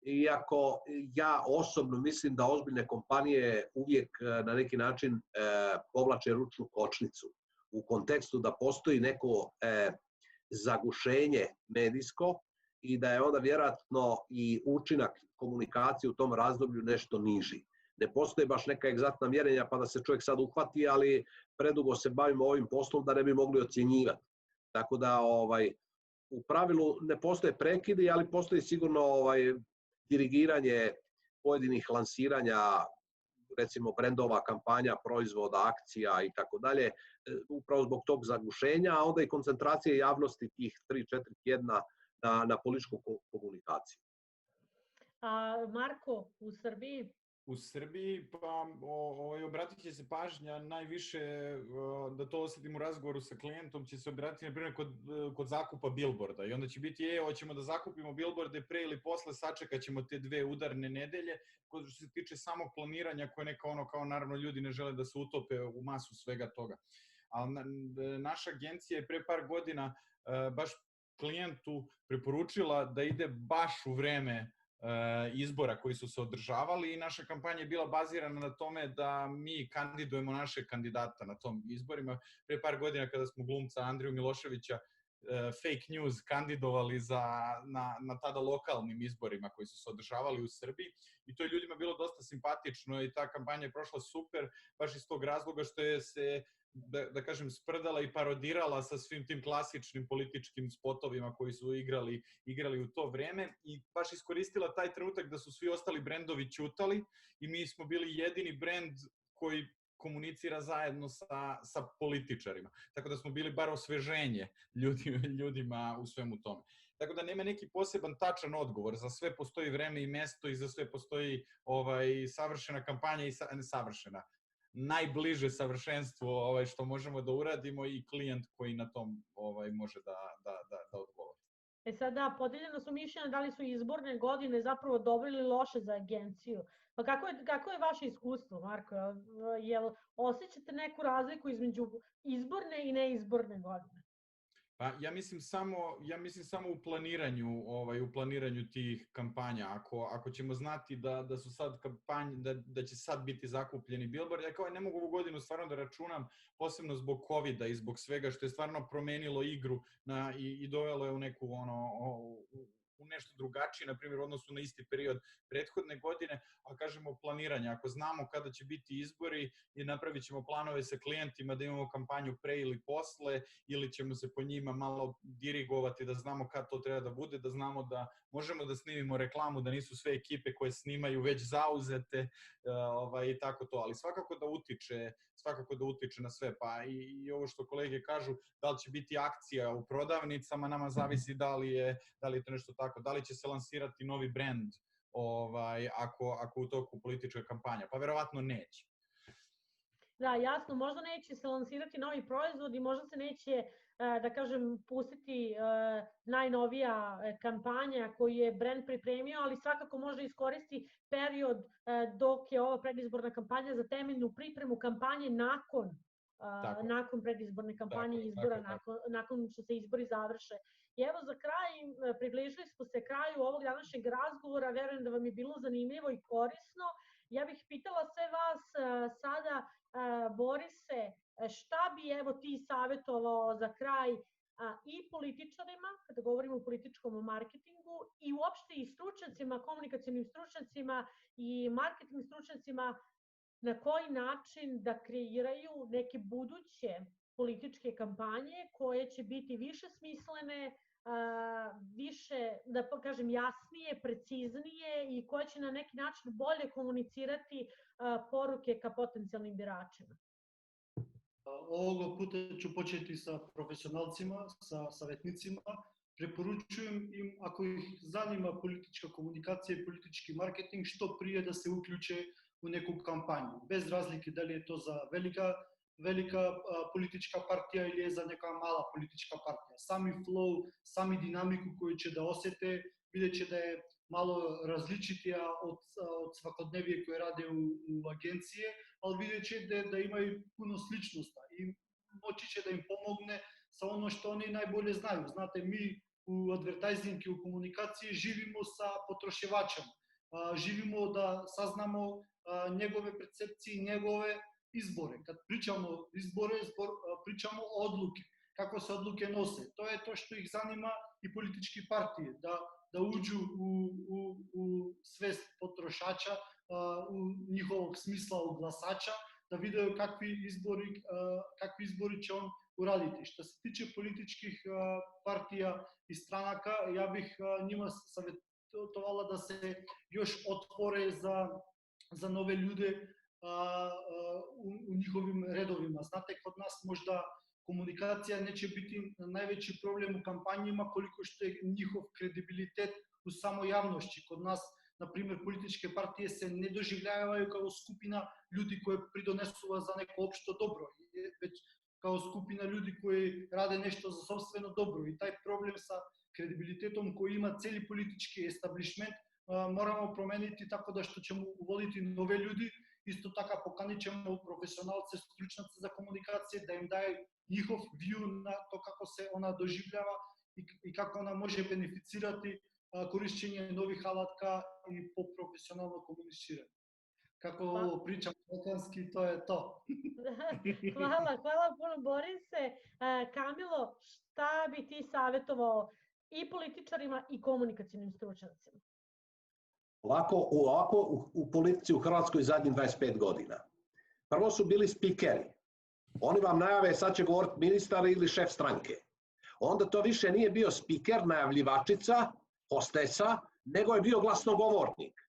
Iako ja osobno mislim da ozbiljne kompanije uvijek na neki način povlače ručnu kočnicu u kontekstu da postoji neko zagušenje medijsko i da je onda vjerojatno i učinak komunikacije u tom razdoblju nešto niži. Ne postoje baš neka egzaktna mjerenja pa da se čovjek sad uhvati, ali predugo se bavimo ovim poslom da ne bi mogli ocjenjivati. Tako da u pravilu ne postoje prekidi, ali postoji sigurno dirigiranje pojedinih lansiranja, recimo brendova, kampanja, proizvoda, akcija i tako dalje, upravo zbog tog zagušenja, a onda i koncentracije javnosti tih 3-4 tjedna na političku komunikaciju. A Marko, u Srbiji? U Srbiji, pa obratit će se pažnja najviše, da to osjetim u razgovoru sa klijentom, će se obratiti, na primjer, kod zakupa bilborda. I onda će biti, hoćemo da zakupimo bilborde pre ili posle, sačekat ćemo te 2 udarne nedelje. Što se tiče samog planiranja, koje neka kao naravno ljudi ne žele da se utope u masu svega toga. Ali naša agencija je pre par godina baš klijentu preporučila da ide baš u vreme izbora koji su se održavali i naša kampanja je bila bazirana na tome da mi kandidujemo naše kandidata na tom izborima. Pre par godina kada smo glumca Andriju Miloševića fake news kandidovali na tada lokalnim izborima koji su se održavali u Srbiji i to je ljudima bilo dosta simpatično i ta kampanja je prošla super, baš iz tog razloga što je se, da kažem, sprdala i parodirala sa svim tim klasičnim političkim spotovima koji su igrali u to vreme i baš iskoristila taj trenutak da su svi ostali brendovi ćutali i mi smo bili jedini brend koji komunicira zajedno sa političarima. Tako da smo bili bar osveženje ljudima u svemu tome. Tako da nema neki poseban tačan odgovor. Za sve postoji vreme i mesto i za sve postoji savršena kampanja i nesavršena. Najbliže savršenstvu što možemo da uradimo i klijent koji na tom može da odgovori. Sad da, podeljeno su mišljenja da li su izborne godine zapravo dobre ili loše za agenciju. Pa kako je vaše iskustvo, Marko? Jel osjećate neku razliku između izborne i neizborne godine? Pa ja mislim samo u planiranju tih kampanja. Ako ćemo znati da su sad kampanje, da će sad biti zakupljeni bilbord, ja kao ne mogu ovu godinu stvarno da računam, posebno zbog COVID-a i zbog svega što je stvarno promenilo igru i dovelo je u neku u nešto drugačije, na primjer, u odnosu na isti period prethodne godine, a kažemo planiranje. Ako znamo kada će biti izbori i napravit ćemo planove sa klijentima da imamo kampanju pre ili posle, ili ćemo se po njima malo dirigovati da znamo kada to treba da bude, da znamo da možemo da snimimo reklamu, da nisu sve ekipe koje snimaju već zauzete i tako to, ali svakako da utiče na sve. Pa i ovo što kolege kažu, da li će biti akcija u prodavnicama, nama zavisi da li je to nešto tako, da li će se lansirati novi brend ako u toku politička kampanja, pa verovatno neće. Da, jasno, možda neće se lansirati novi proizvod i možda se neće, da kažem, pustiti najnovija kampanja koju je brend pripremio, ali svakako može iskoristiti period dok je ova predizborna kampanja za temeljnu pripremu kampanje nakon predizborne kampanje i izbora, nakon što se izbori završe. I evo za kraj, približili smo se kraju ovog današnjeg razgovora, verujem da vam je bilo zanimljivo i korisno. Ja bih pitala sve vas sada, Borise, šta bi evo ti savjetovao za kraj i političarima, kada govorimo o političkom marketingu, i uopšte i stručnjacima, komunikacionim stručnjacima i marketing stručnjacima, na koji način da kreiraju neke buduće političke kampanje koje će biti više smislene, više, da kažem, jasnije, preciznije i koje će na neki način bolje komunicirati poruke ka potencijalnim biračima. Ovoga puta ću početi sa profesionalcima, sa savjetnicima. Preporučujem im, ako ih zanima politička komunikacija i politički marketing, što prije da se uključe u neku kampanju. Bez razlike da li je to za velika politička partija ili je za neka mala politička partija. Sami flow, sami dinamiku koju će da osete, vidjet će da je malo različitija od svakodnevije koje rade u agencije, ali vidjet će da imaju puno sličnosti i moći će da im pomogne sa ono što oni najbolje znaju. Znate, mi u advertising i u komunikaciji živimo sa potroševačem. Živimo da saznamo njegove percepcije, njegove izbore. Kad pričamo izbore, pričamo o odluke. Kako se odluke nose. To je to što ih zanima i politički partije. Da uđu u svest potrošača, u njihovog smisla u glasača, da vidaju kakvi izbori će on uraditi. Što se tiče političkih partija i stranaka, ja bih njima savjetovala da se još otvore za nove ljude u njihovim redovima. Znate, kod nas možda komunikacija neće biti najveći problem u kampanjima koliko što je njihov kredibilitet u samoj javnosti. Kod nas, na primjer, političke partije se ne doživljavaju kao skupina ljudi koje pridonesu za neko opšto dobro, već kao skupina ljudi koji rade nešto za sopstveno dobro. I taj problem sa kredibilitetom koji ima celi politički establishment moramo promeniti tako da što ćemo uvoditi nove ljudi. Isto така поканit ćemo profesionalce, stručnjaci za komunikacije da im daje njihov view na to kako se ona doživljava i kako ona može beneficirati korišćenje novih alatka i po profesionalno komuniciranje. Kako ovo pričam bosanski, to je to. Hvala puno, Borise. Kamilo, šta bi ti savjetovao i političarima i komunikacionim stručnjacima? Ovako u politici u Hrvatskoj zadnjih 25 godina. Prvo su bili spikeri. Oni vam najave sad će govoriti ministar ili šef stranke. Onda to više nije bio spiker, najavljivačica, hostesa, nego je bio glasnogovornik.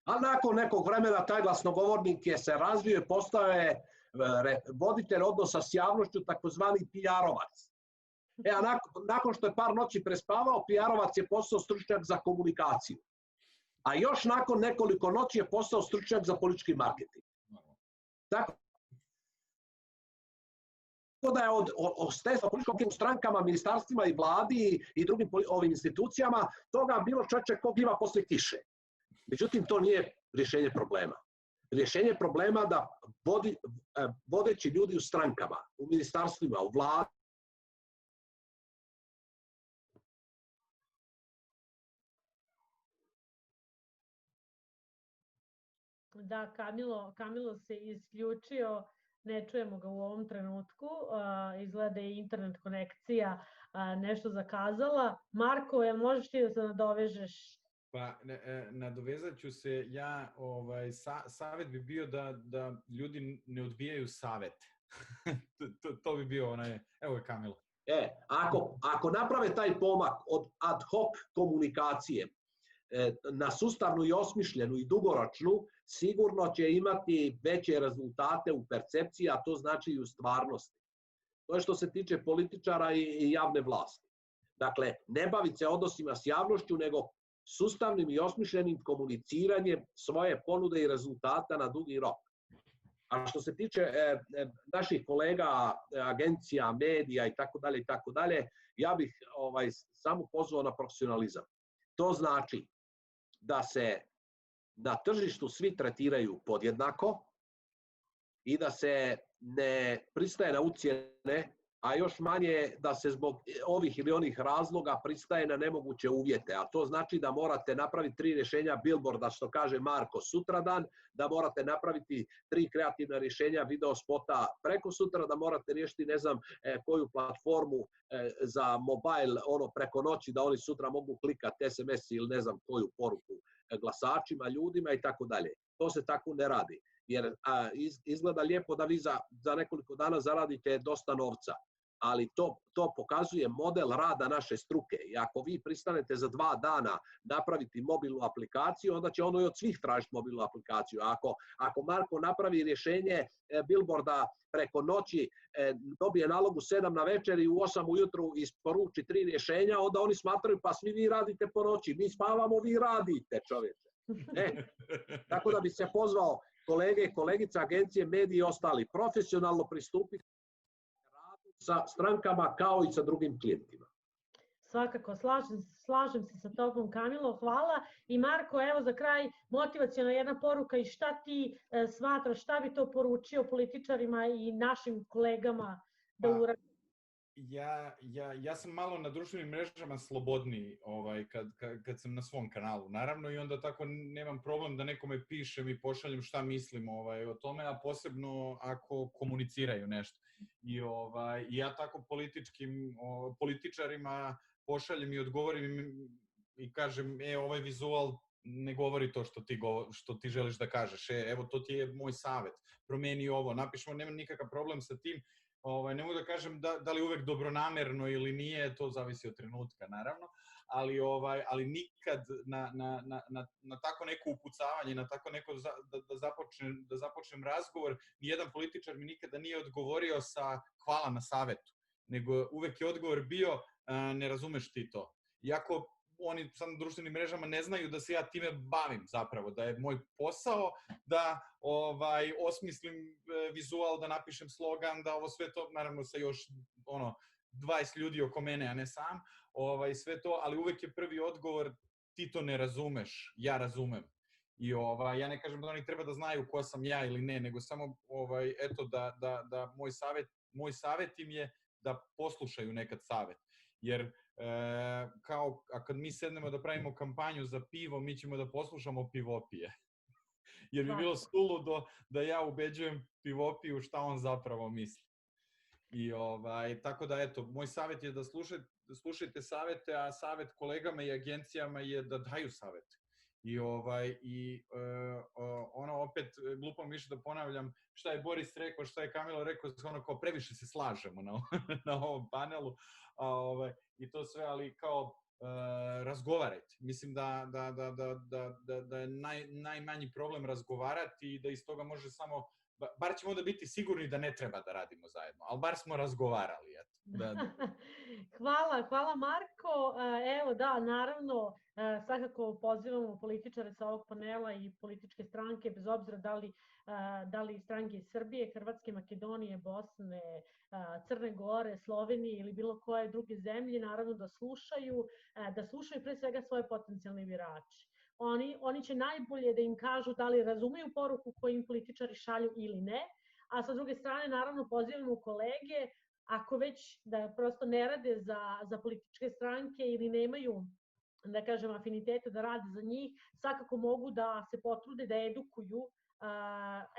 A nakon nekog vremena taj glasnogovornik je se razvio i postao je voditelj odnosa s javnošću, takozvani PR-ovac. A nakon što je par noći prespavao, PR-ovac je postao stručnjak za komunikaciju. A još nakon nekoliko noći je postao stručnjak za politički marketing. Tako da je od stesa političkom strankama, ministarstvima i vladi i drugim ovim institucijama toga bilo čoveče ko gljiva posle kiše. Međutim, to nije rješenje problema. Rješenje problema da vodeći ljudi u strankama, u ministarstvima, u vladi, Da, Kamilo se isključio, ne čujemo ga u ovom trenutku, izgleda je internet konekcija nešto zakazala. Marko, jel možeš ti da se nadovežeš? Pa, nadovezat ću se, ja, savjet bi bio da ljudi ne odbijaju savjet. To bi bio onaj, evo je Kamilo. Ako naprave taj pomak od ad hoc komunikacije na sustavnu i osmišljenu i dugoročnu, sigurno će imati veće rezultate u percepciji, a to znači i u stvarnosti. To je što se tiče političara i javne vlasti. Dakle, ne baviti se odnosima s javnošću, nego sustavnim i osmišljenim komuniciranjem svoje ponude i rezultata na dugi rok. A što se tiče naših kolega, agencija, medija i tako dalje, ja bih samo pozvao na profesionalizam. To znači da se na tržištu svi tretiraju podjednako i da se ne pristaje na ucjene, a još manje da se zbog ovih ili onih razloga pristaje na nemoguće uvjete. A to znači da morate napraviti 3 rješenja billboarda, što kaže Marko, sutradan, da morate napraviti 3 kreativna rješenja video spota preko sutra, da morate riješiti ne znam koju platformu za mobile preko noći, da oni sutra mogu klikati SMS ili ne znam koju poruku glasačima, ljudima i tako dalje. To se tako ne radi. Jer izgleda lijepo da vi za nekoliko dana zaradite dosta novca, ali to pokazuje model rada naše struke. I ako vi pristanete za 2 dana napraviti mobilnu aplikaciju, onda će ono i od svih tražiti mobilnu aplikaciju. Ako Marko napravi rješenje billboarda preko noći, dobije nalog u 7 na večer i u 8 ujutru isporuči 3 rješenja, onda oni smatraju pa svi vi radite po noći, mi spavamo, vi radite, čovječe. Tako da bi se pozvao kolege i kolegice, agencije, mediji i ostali, profesionalno pristupiti radu sa strankama kao i sa drugim klijentima. Svakako, slažem se sa tobom, Kamilo, hvala. I Marko, evo za kraj, motivaciona jedna poruka i šta ti smatraš, šta bi to poručio političarima i našim kolegama da uradi? Ja sam malo na društvenim mrežama slobodniji kad sam na svom kanalu, naravno, i onda tako nemam problem da nekome pišem i pošaljem šta mislim o tome, a posebno ako komuniciraju nešto. I ja tako političarima pošaljem i odgovorim i kažem, ovaj vizual ne govori to što ti želiš da kažeš, evo to ti je moj savjet, promeni ovo, napišemo, nema nikakav problem sa tim. Ne mogu da kažem da li uvek dobronamerno ili nije, to zavisi od trenutka, naravno, ali nikad na tako neko upucavanje, na tako neko da započnem razgovor, nijedan političar mi nikada nije odgovorio sa hvala na savetu, nego uvek je odgovor bio ne razumeš ti to. Iako oni sad na društvenim mrežama ne znaju da se ja time bavim zapravo, da je moj posao da osmislim vizual, da napišem slogan, da ovo sve to, naravno sa još 20 ljudi oko mene, a ne sam, sve to, ali uvek je prvi odgovor ti to ne razumeš, ja razumem. I ja ne kažem da oni treba da znaju ko sam ja ili ne, nego samo eto da moj savjet im je da poslušaju nekad savjet. Jer a kad mi sednemo da pravimo kampanju za pivo, mi ćemo da poslušamo pivopije. Jer bi bilo suludo da ja ubeđujem pivopiju šta on zapravo misli. I tako da eto, moj savjet je da slušajte savjete, a savjet kolegama i agencijama je da daju savjete. I opet, glupo mi više da ponavljam šta je Boris rekao, šta je Kamilo rekao, kao previše se slažemo na ovom panelu i to sve, ali kao razgovarajte. Mislim da je najmanji problem razgovarati i da iz toga može samo bar ćemo da biti sigurni da ne treba da radimo zajedno, ali bar smo razgovarali, eto. Hvala Marko. Evo da, naravno, svakako pozivamo političare sa ovog panela i političke stranke, bez obzira da li stranke iz Srbije, Hrvatske, Makedonije, Bosne, Crne Gore, Slovenije ili bilo koje druge zemlje, naravno da slušaju pre svega svoje potencijalne birače. Oni će najbolje da im kažu da li razumeju poruku koju im političari šalju ili ne, a sa druge strane naravno pozivamo kolege, ako već da prosto ne rade za političke stranke ili nemaju, da kažem, afinitete da rade za njih, svakako mogu da se potrude da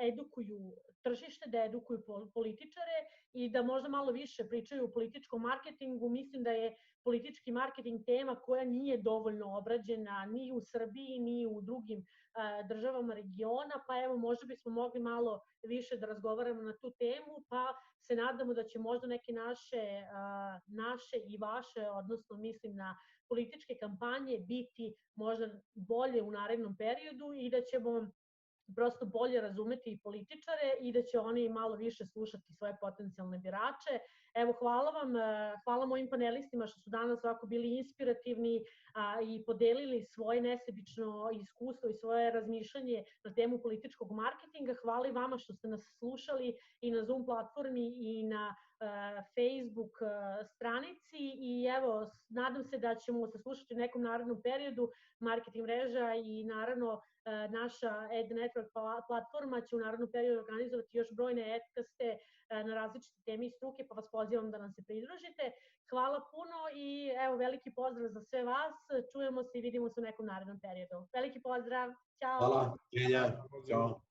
edukuju tržište, da edukuju političare i da možda malo više pričaju o političkom marketingu. Mislim da je politički marketing tema koja nije dovoljno obrađena ni u Srbiji, ni u drugim državama regiona, pa evo možda bismo mogli malo više da razgovaramo na tu temu, pa se nadamo da će možda neke naše i vaše, odnosno mislim na političke kampanje, biti možda bolje u narednom periodu i da ćemo prosto bolje razumeti i političare i da će oni malo više slušati svoje potencijalne birače. Evo, hvala mojim panelistima što su danas ovako bili inspirativni i podelili svoje nesebično iskustvo i svoje razmišljanje na temu političkog marketinga. Hvala i vama što ste nas slušali i na Zoom platformi i na Facebook stranici i evo, nadam se da ćemo se slušati u nekom narednom periodu. Marketing mreža i naravno naša Ad Network platforma će u narednom periodu organizovati još brojne edcaste na različite teme i struke, pa vas pozivam da nam se pridružite. Hvala puno i evo, veliki pozdrav za sve vas. Čujemo se i vidimo se u nekom narednom periodu. Veliki pozdrav. Ćao. Hvala. Ćao.